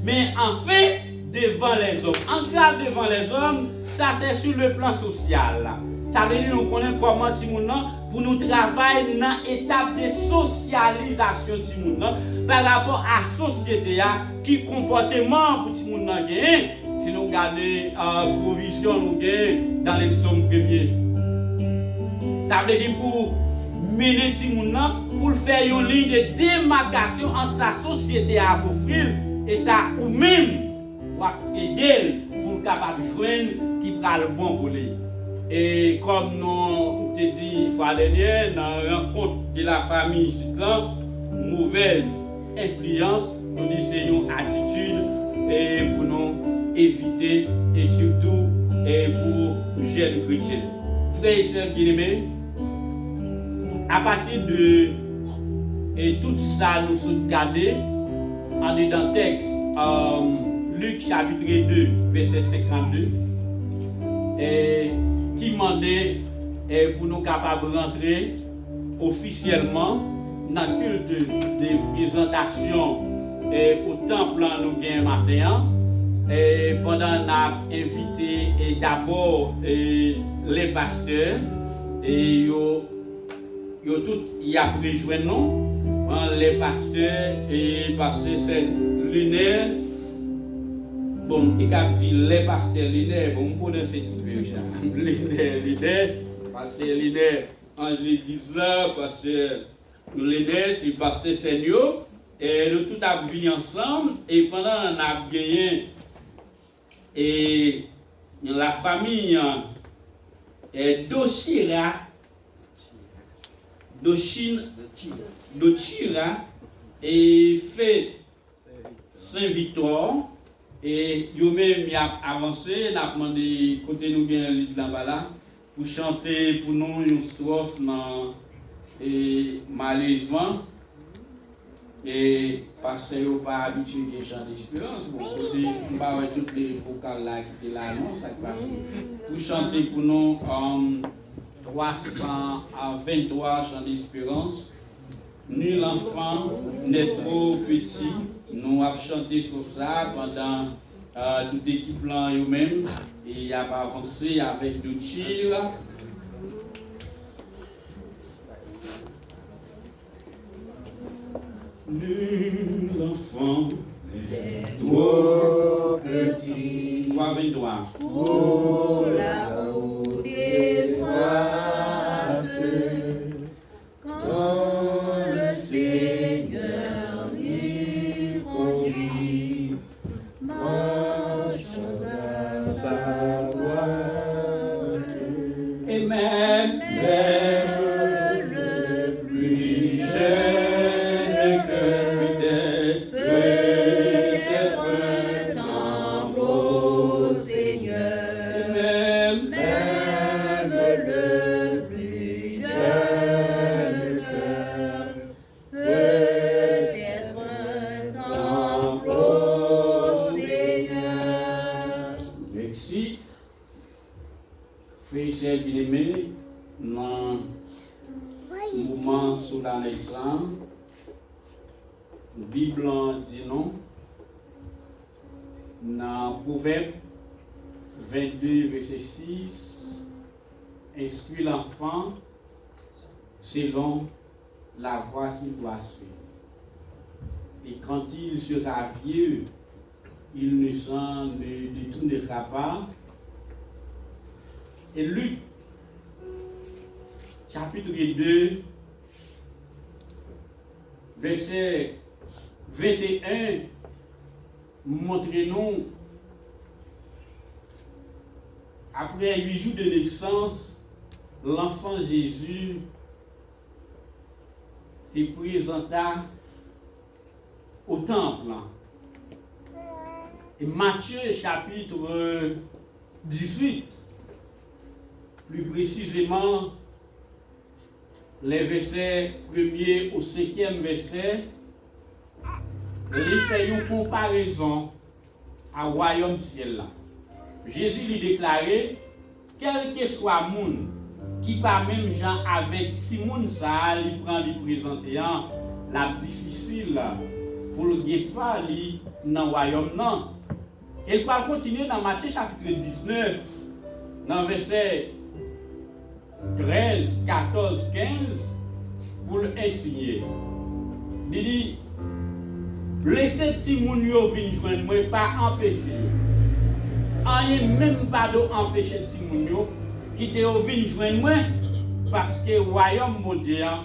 mais en fait devant les hommes. En grâce devant les hommes, ça c'est sur le plan social. Ça veut dire nous connaissons comment Timoun pour nous travailler dans l'étape de socialisation Timoun par rapport à la société qui comportement pour Timoun gagner. Si nous regardons provision nous gagnons dans les psaumes premiers. Ça veut dire pour mener Timoun pour faire une ligne de démarcation en sa société à offrir et ça ou même pour aider pour capable de joindre qui prend le bon pour lui. Et comme nous te dit la fois dernière dans la rencontre de la famille Cyclan, mauvaise influence, nous disons attitude et pour nous éviter et surtout et pour jeunes chrétiens. Frères et sœurs bien-aimés, à partir de et tout ça nous sommes gardés en est dans le texte Luc chapitre 2 verset 52 et qui demandait pour nous capables de rentrer officiellement dans le culte de présentation au temple nous gagnons matin et pendant nous avons invité et d'abord les pasteurs et yo tout y a rejoint nous les pasteurs et pasteur c'est lunaire bon qui cap dit les pasteurs lunaire bon on connaît tout lunaire pasteur lunaire en l'église là pasteur lunaire c'est pasteur Seigneur et nous tout a vécu ensemble et pendant on a gagné et la famille Dochira et fait Saint-Victor et yo-même y a avancé, n'a demandé côté nous bien là pour chanter pour nous une strophe et malheureusement et parce que yo pas habitué à chanter d'espérance bon côté on va avoir toutes les vocales là qui étaient là non ça passe pour chanter pour nous 323 chants d'espérance. Nul enfant n'est trop petit. Nous avons chanté sur ça pendant toute l'équipe là eux-mêmes et il a avancé avec deux tirs. Nul enfant n'est trop petit. 323. Pour la route étroite, quand le Seigneur lui conduit, marchons dans sa droite. Et même le plus jeune que peut-être un temple au Seigneur. Même le plus jeune cœur peut-être un temple au Seigneur. Merci. Frères et sœurs bien-aimés, dans le mouvement soudanais islam, la Bible dit non. Dans Proverbe 22, verset 6, instruit l'enfant selon la voie qu'il doit suivre. Et quand il sera vieux, il ne s'en détournera pas. Et Luc, chapitre 2, verset 21, montrez-nous, après 8 jours de naissance, l'enfant Jésus se présenta au temple. Et Matthieu, chapitre 18, plus précisément, les versets 1er au 5e verset, il fait une comparaison au royaume ciel là. Jésus lui déclarait, quel que soit moun qui pas même gens avec si moun ça, il prend lui présenter la difficile pour le pas li dans royaume non. Il va continuer dans Matthieu chapitre 19 dans verset 13, 14, 15 pour l'enseigner. Il dit laissez si moun yo vinn joindre moi pas empêcher. Rien même pas d'empêcher si moun yo qui te vinn joindre moi parce que royaume mondial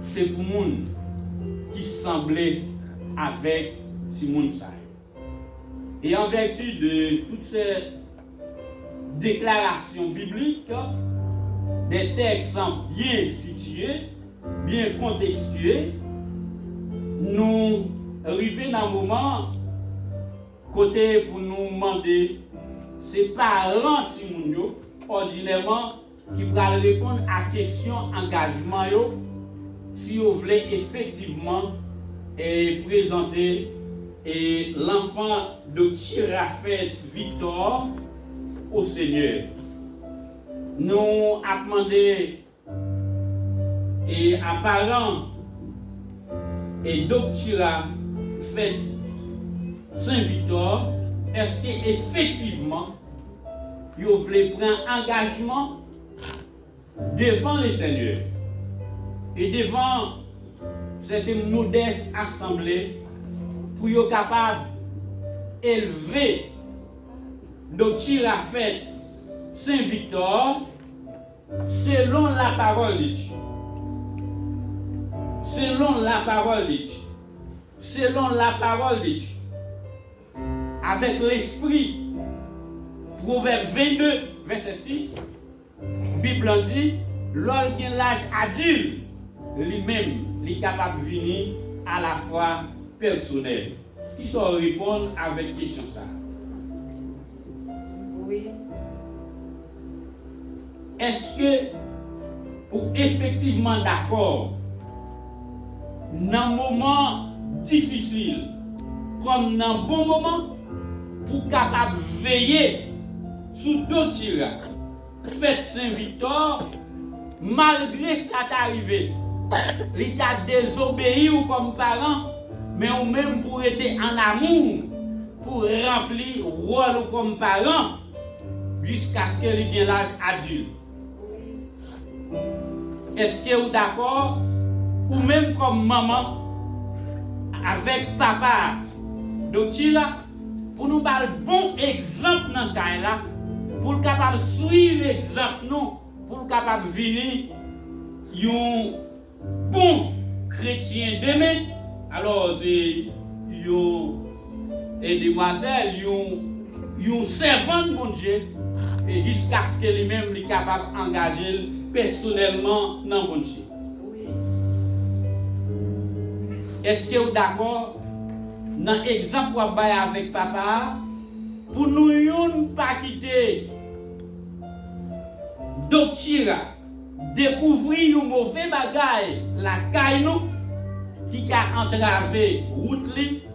c'est pour moun qui semblait avec si moun ça. Et en vertu de toutes ces déclarations bibliques, des textes bien situés, bien contextués, nous arrivons dans un moment côté pour nous demander ces parents si moun yo ordinairement qui pourraient répondre à la question engagement yo, si vous voulez effectivement présenter l'enfant de Tirafet Victor au Seigneur. Nous avons demandé à parents et doctorat fait Saint-Victor, est-ce qu'effectivement vous voulez prendre engagement devant le Seigneur et devant cette modeste assemblée pour être capable d'élever Tirafet Saint-Victor selon la parole de Dieu. Selon la parole de Dieu. Selon la parole de Dieu. Avec l'esprit. Proverbe 22, verset 6. Bible dit, l'homme qui a l'âge adulte, lui-même, il est capable de venir à la fois personnel. Qui sont répondre avec question ça? Oui. Est-ce que pour effectivement d'accord dans un moment difficile comme dans un bon moment pour capable veiller sous d'autres tirs fête Saint-Victor malgré ça t'arrivé il t'a désobéi ou comme parent mais ou même pour être en amour pour remplir le rôle comme parent jusqu'à ce qu'il vienne l'âge adulte. Est-ce que vous êtes d'accord? Ou même comme maman, avec papa, donc pour nous parler bon exemple dans le cas là, pour le capable suivre l'exemple nous, pour le capable venir un bon chrétien demain. Alors c'est et demoiselle, un servant de bon Dieu, et jusqu'à ce que lui-même est capable d'engager personnellement dans bon Dieu. Est-ce que vous êtes d'accord dans l'exemple qu'on va avec papa pour nous ne pas quitter doctrine, découvrir un mauvais bagage, la caille nous qui a entravé route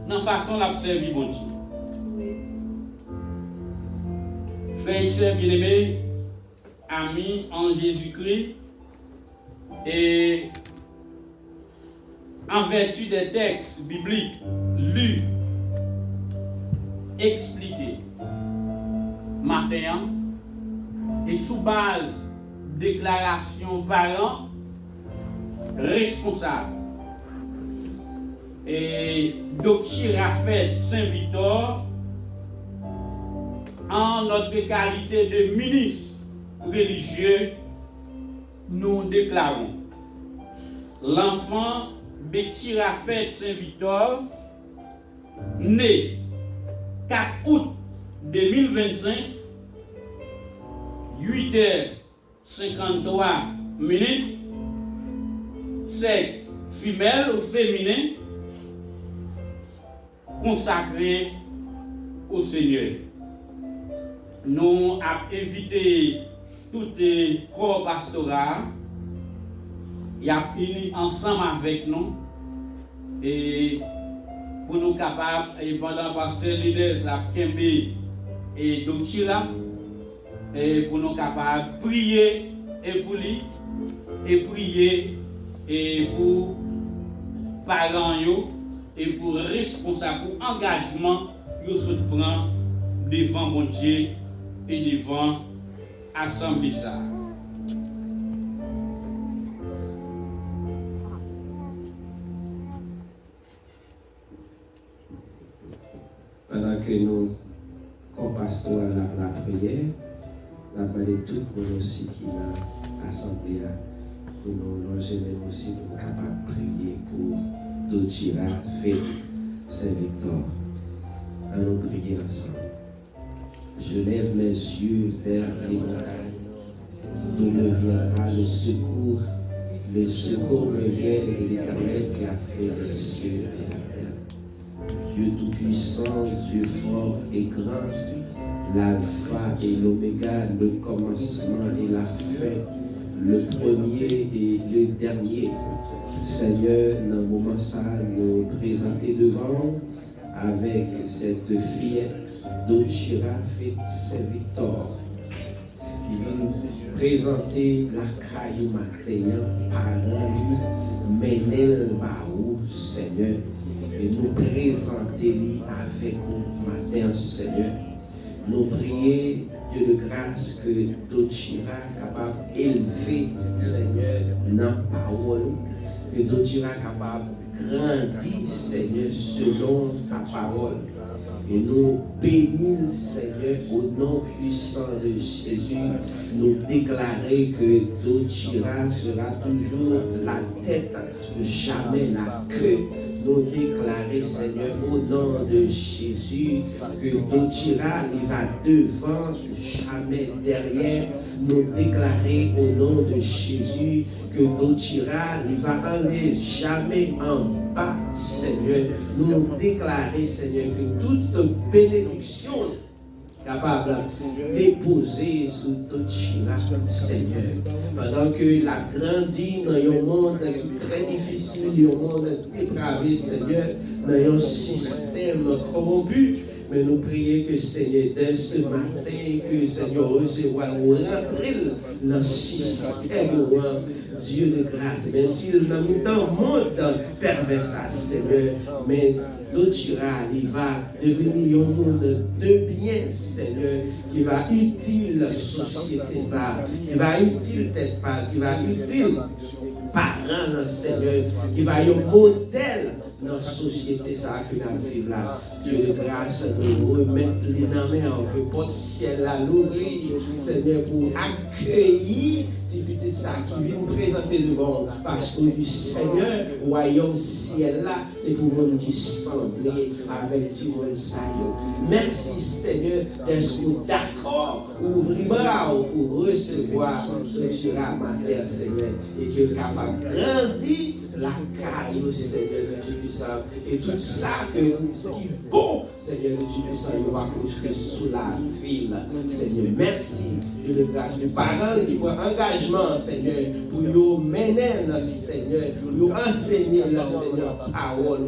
dans la façon d'observer mon Dieu. Frères et sœurs bien-aimés, amis en Jésus-Christ, et en vertu des textes bibliques lus, expliqués, matin, et sous base déclaration parents responsables, et docteur Raphaël Saint-Victor, en notre qualité de ministre religieux, nous déclarons l'enfant Betty Raphaël Saint-Victor, né 4 août 2025, 8h53 minutes, sexe femelle ou féminin, consacré au Seigneur. Nous avons invité tous les corps pastoraux, ils ont unis ensemble avec nous et pour nous capables, et pendant que pasteur leader a et Dochira et pour nous capables de prier et pour lui et prier et pour parents yo et pour responsable pour engagement yo se prend devant mon Dieu et devant assemblée ça. Pendant que nous compassons la prière, nous avons tout le monde aussi qui est assemblée pour nous loger, mais aussi pour nous capables de prier pour Dochira, Fête, Saint-Victor. Allons prier ensemble. Je lève mes yeux vers les montagnes, d'où me viendra le secours. Le secours me vient de l'Éternel qui a fait les cieux et la terre. Dieu tout-puissant, Dieu fort et grand, l'alpha et l'oméga, le commencement et la fin, le premier et le dernier. Seigneur, dans le moment ça, nous présenter devant avec cette fillette Dochira Fête Saint-Victor qui vient nous présenter la caillou matin par Menel Baou, Seigneur, et nous présenter avec vous matin, Seigneur. Nous prions, Dieu de grâce, que Dochira capable d'élever, Seigneur, dans la parole, que Dochira capable de grandir, Seigneur, selon ta parole. Et nous bénissons, Seigneur, au nom puissant de Jésus, nous déclarer que Dochira sera toujours la tête, jamais la queue. Nous déclarer, Seigneur, au nom de Jésus, que Dochira il va devant, jamais derrière. Nous déclarer au nom de Jésus que Dochira il va aller jamais en bas, Seigneur. Nous déclarer, Seigneur, que toute bénédiction capable de déposer sur Dochira, Seigneur. Pendant que la grandit dans un monde très difficile, un monde dépravé, Seigneur, dans un système corrompu, mais nous prions que, Seigneur, dès ce matin, que, Seigneur, recevoir nous rentrer dans le système, Dieu de grâce, même s'il n'a mis dans le monde pervers, Seigneur, mais Dochira, il va devenir un monde de bien, Seigneur, qui va utile la société, qui va utile tête part, qui va utile parents, Seigneur, qui va être un modèle dans la société ça que nous vivons là. Dieu de grâce, nous remettre les mains que porte ciel à l'ouvrir, Seigneur, pour accueillir l'activité de ça qui vient nous présenter devant, parce que du Seigneur, royaume ciel là, c'est pour nous qui sommes avec Simon Sayo. Merci Seigneur d'être d'accord, ouvrir bras pour recevoir ce qui sera ma terre, Seigneur, et qu'il est capable de grandir la carte, Seigneur, de Dieu puissant. Et tout ça qui est bon, Seigneur, de Dieu puissant, il va construire sous la ville. Seigneur, merci, Dieu de grâce. Les parents qui prennent engagement, Seigneur, pour nous mener, Seigneur, pour nous enseigner, Seigneur, parole.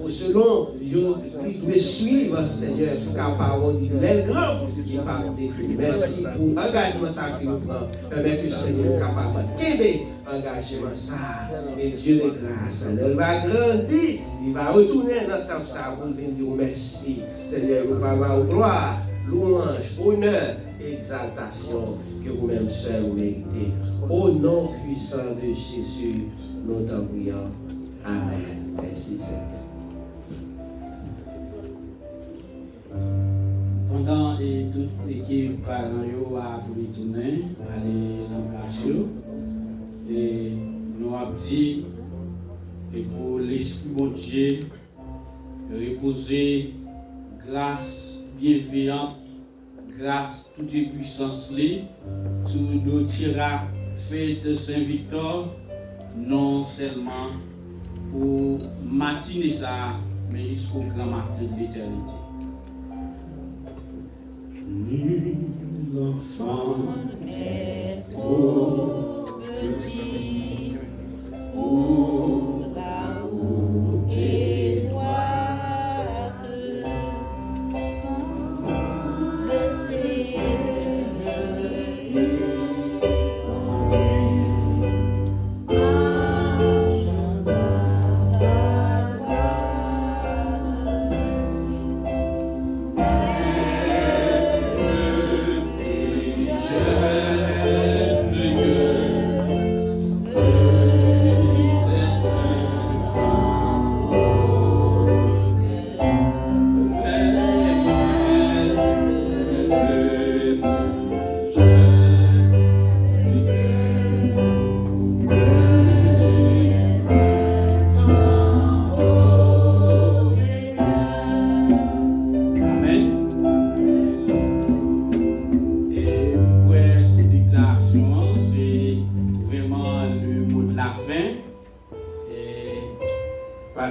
Pour selon, nous suivre, Seigneur, la parole de l'aile grand, qui n'est pas décrit. Merci pour l'engagement que nous prenons. Permettez que le Seigneur soit capable d'aimer engagement ça. Et Dieu de grâce, il va grandir, il va retourner dans le temps ça pour venir dire merci. Seigneur, vous va avoir gloire, louange, honneur, exaltation que vous-même seuls vous méritez. Au nom puissant de Jésus, nous t'en prions. Amen. Merci Seigneur. Pendant et toute l'équipe parents a retourné, aller dans la place, et nous avons dit, et pour l'Esprit bon Dieu, reposer grâce bienveillante, grâce toute puissance sur Dochira Fête de Saint-Victor, non seulement pour matinée ça, mais jusqu'au grand matin de l'éternité. L'enfant est trop petit pour la route étroite.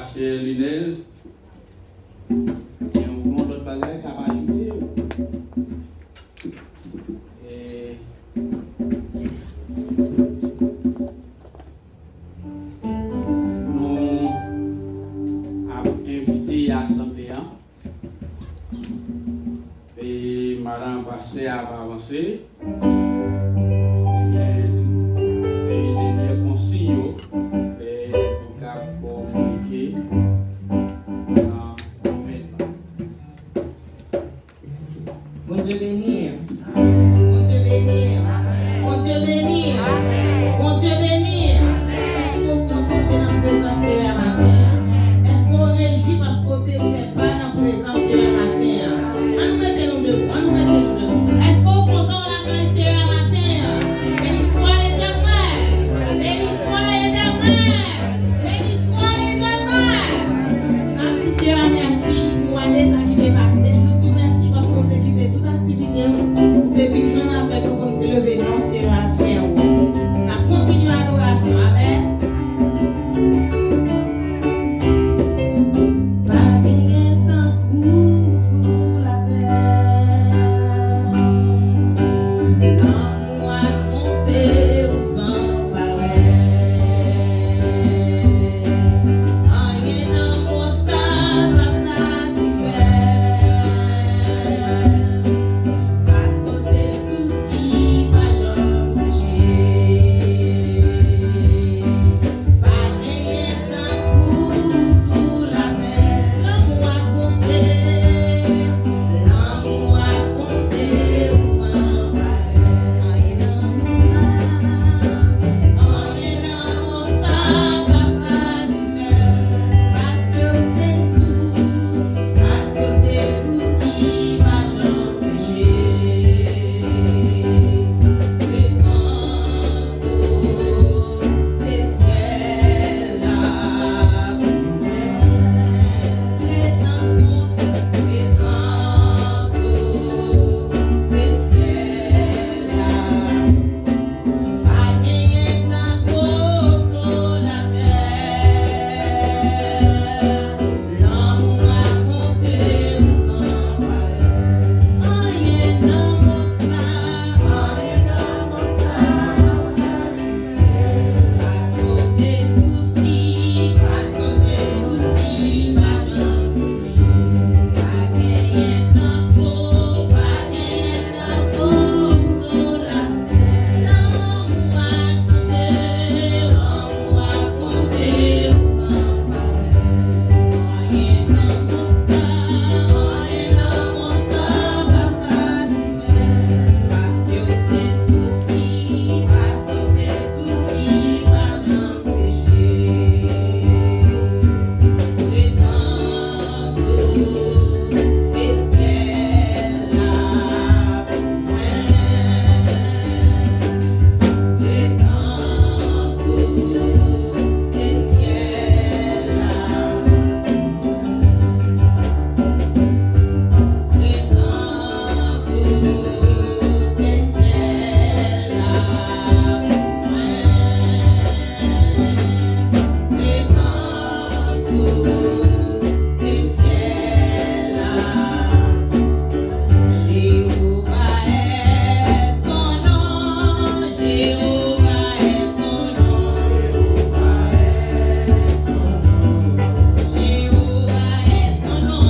pasteur Linel. Et on prend l'autre bagage qui a ajouté. Et nous avons invité à l'Assemblée. Et madame pasteur a avancé. Mon Dieu béni. Mon Dieu béni. Mon Dieu béni. Mon Dieu béni. Est-ce qu'on contente dans la présence de la matin? Est-ce qu'on réjouit parce qu'on ne fait pas dans la présence de la matin? On nous mettez nous debout. On nous mettez nous debout. Est-ce qu'on content la présence de la matin? Béni soit l'Éternel. Béni soit l'Éternel. Béni soit l'Éternel. Notre petit Seigneur, merci pour année ça qui est passé. Nous disons merci parce qu'on t'a quitté toute activité. Pour te vivre jeune avec nous comme te lever non c'est après. On a continué l'adoration. Amen. Pas gagner tant coup sous la terre. L'amour a compté au sang pareil. Rien n'a pas ça va satisfaire. Parce que c'est tout ce qui va jamais sécher. Pas gagner d'un coup sous la terre. L'amour a compté au sang pareil. Rien n'a pas ça va satisfaire. Parce que c'est tout qui va jamais sécher. Présence, c'est celle-là. Présence, c'est celle-là. Pas gagner d'un coup sur la terre. L'amour a compté au sang pareil. Rien n'a pas ça. Parce que c'est tout ce qui va jamais sécher. Pas gagner d'un coup sur la terre. L'amour a compté au sang pareil. Rien n'a pas ça va satisfaire. Parce que c'est tout ce qui va jamais sécher. Présence, c'est celle-là. Présence, c'est celle-là. Jéhovah est son nom. Jéhovah est son nom. Jéhovah est son nom.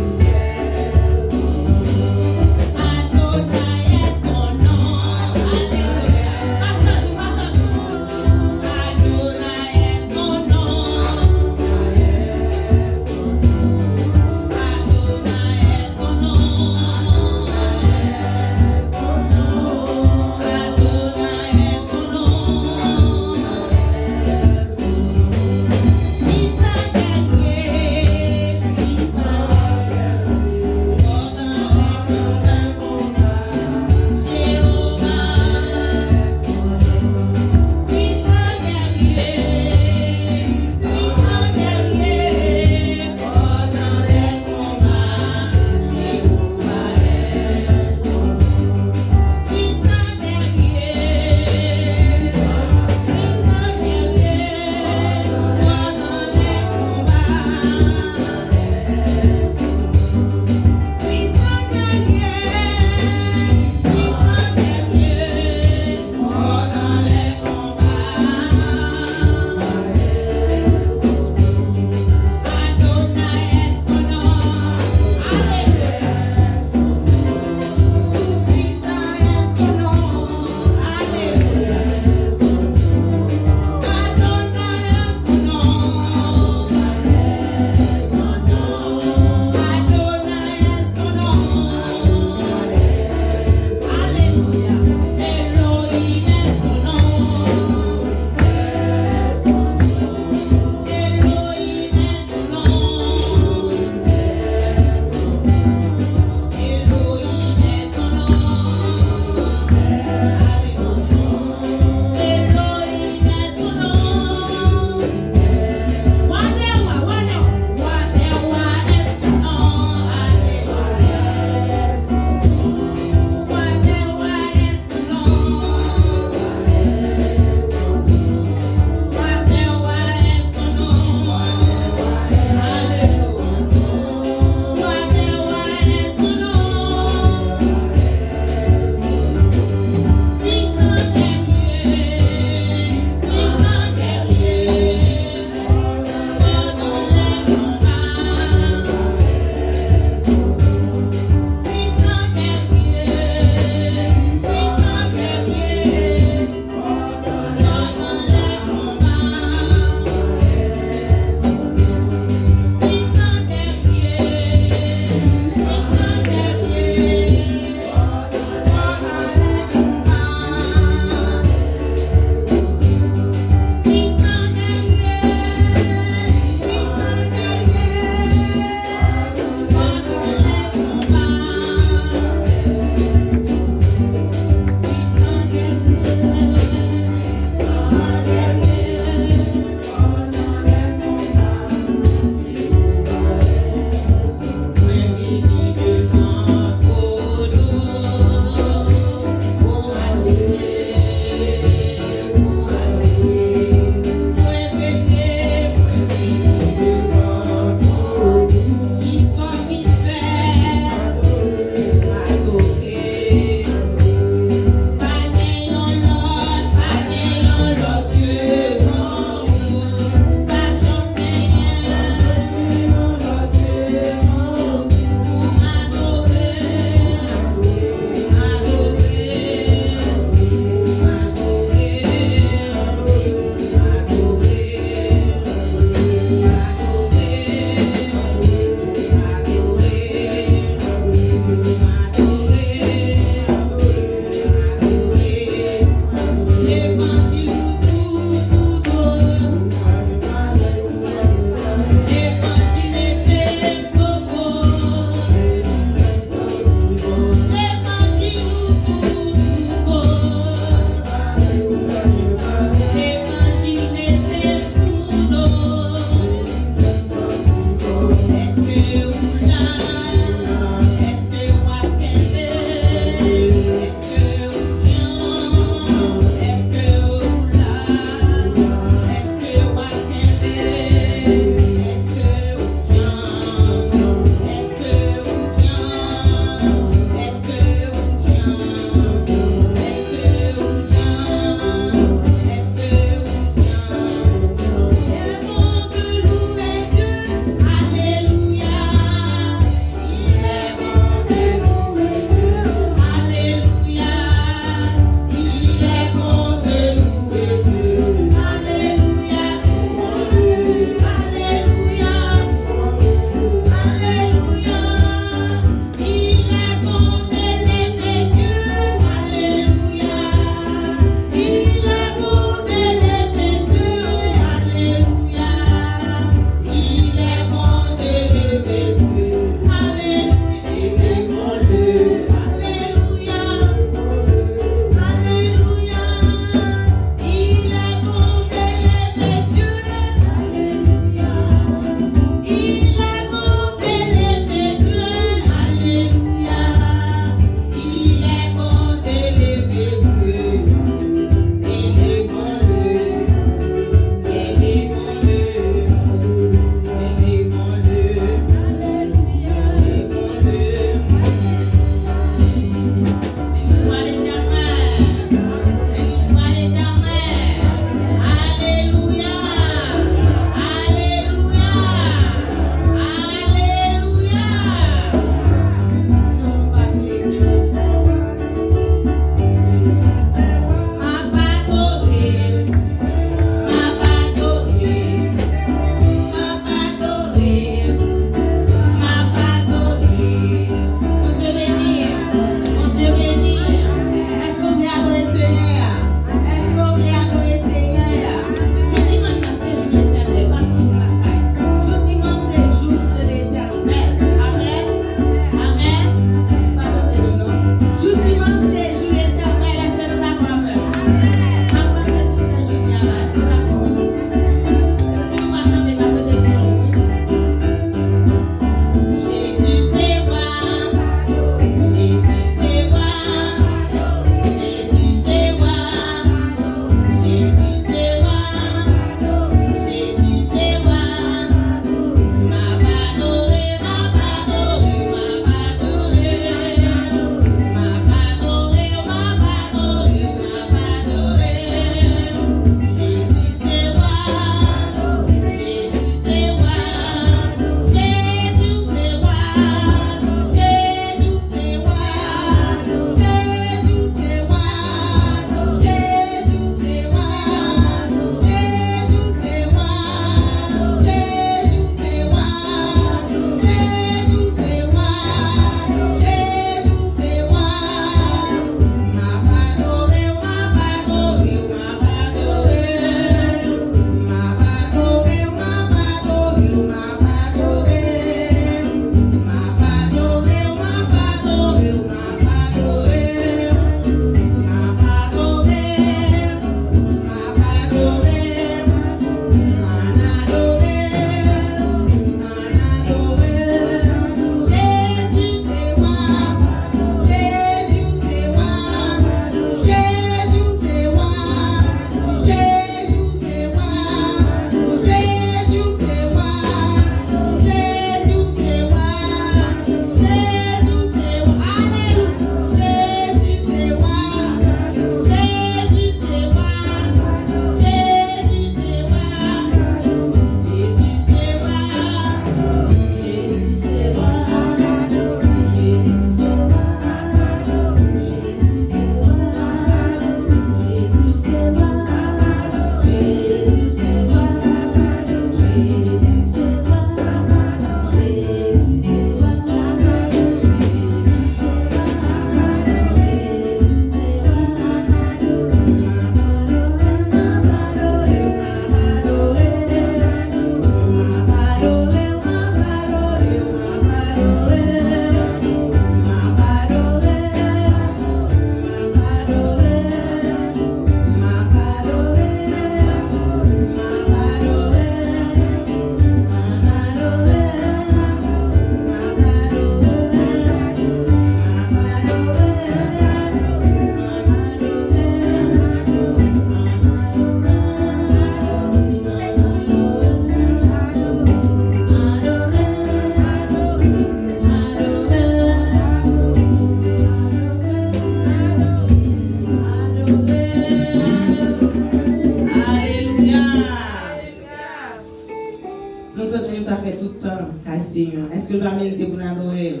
Est-ce que vous avez mérité pour nous adorer?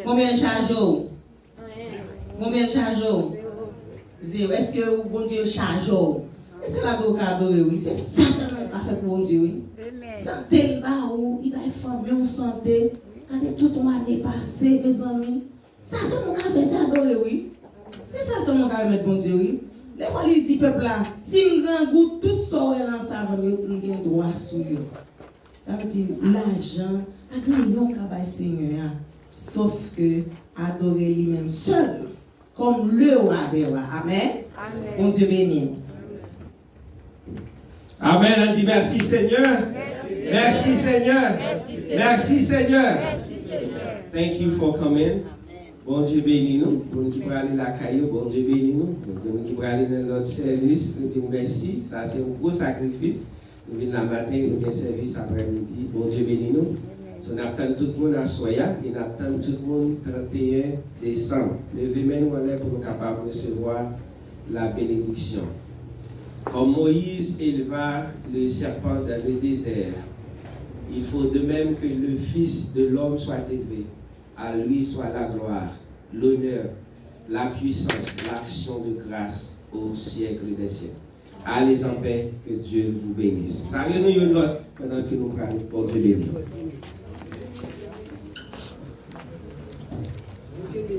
Combien de charges? Combien de charges? Zéro. Est-ce que bon Dieu charge? Est-ce que la doit adorer? Oui. C'est ça seulement qu'on a fait pour bon Dieu. Oui. Santé, il va former en santé. Quand tout ton année passée, mes amis. Ça seulement qu'on a fait, c'est adorer, oui. C'est ça seulement qu'on a mettre bon Dieu, oui. Les fois, il dit peuple là, si nous avons goût, tout ça, nous avons droit sur eux. Ça veut dire l'argent, agréons qu'à Seigneur, sauf que adorer lui-même seul, comme le roi des rois. Amen. Bon Dieu béni. Amen. On dit merci Seigneur. Merci Seigneur. Merci Seigneur. Thank you for coming. Bon Dieu béni nous. Bon qui peut aller la caillou, bon Dieu béni nous. Bon qui peut aller dans notre service, nous disons merci. Ça c'est un gros sacrifice. Nous venons la matin, nous avons un service après-midi. Bon Dieu béni nous. So, nous attendons tout le monde à Soya et nous attendons tout le monde 31 décembre. Levez-moi nous en l'air pour nous capables de recevoir la bénédiction. Comme Moïse éleva le serpent dans le désert, il faut de même que le Fils de l'homme soit élevé. À lui soit la gloire, l'honneur, la puissance, l'action de grâce au siècle des siècles. Allez en paix, que Dieu vous bénisse. Salut nous l'autre pendant que nous parlons pour Dieu béni. Thank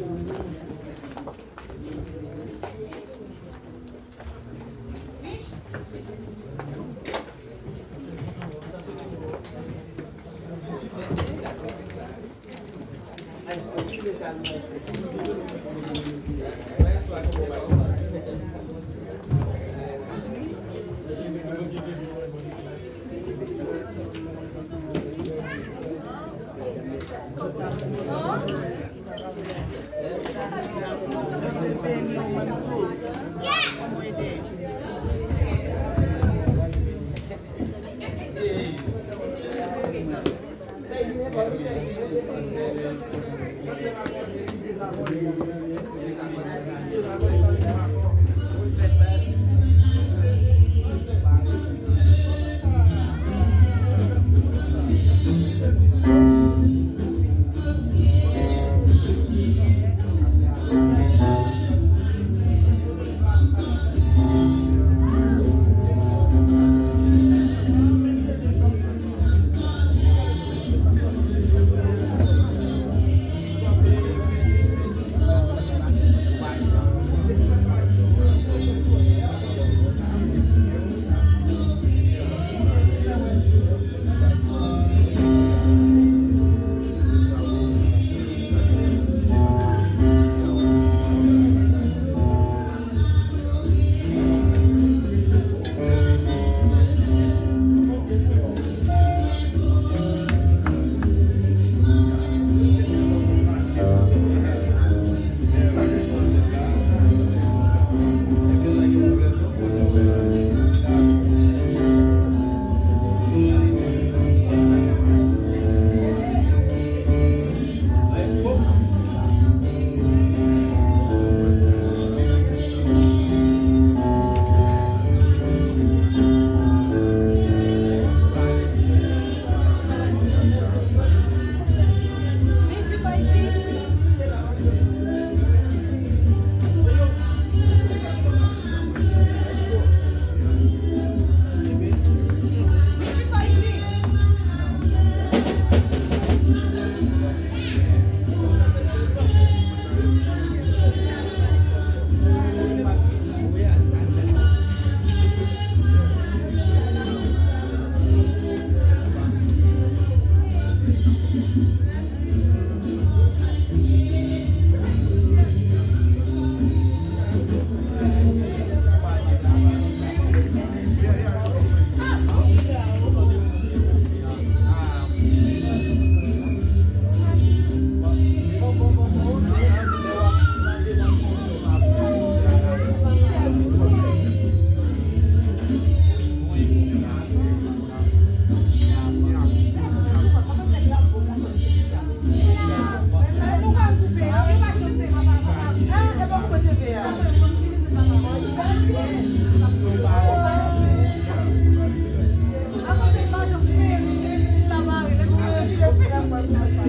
you.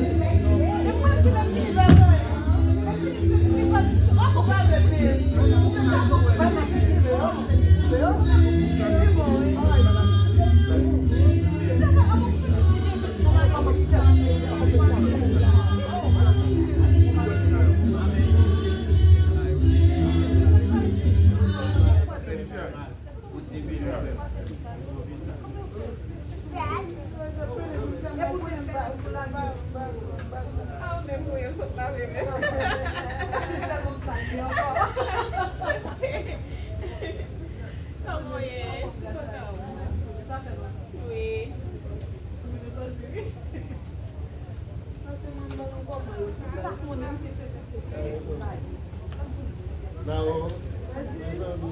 Là-haut, mes amis.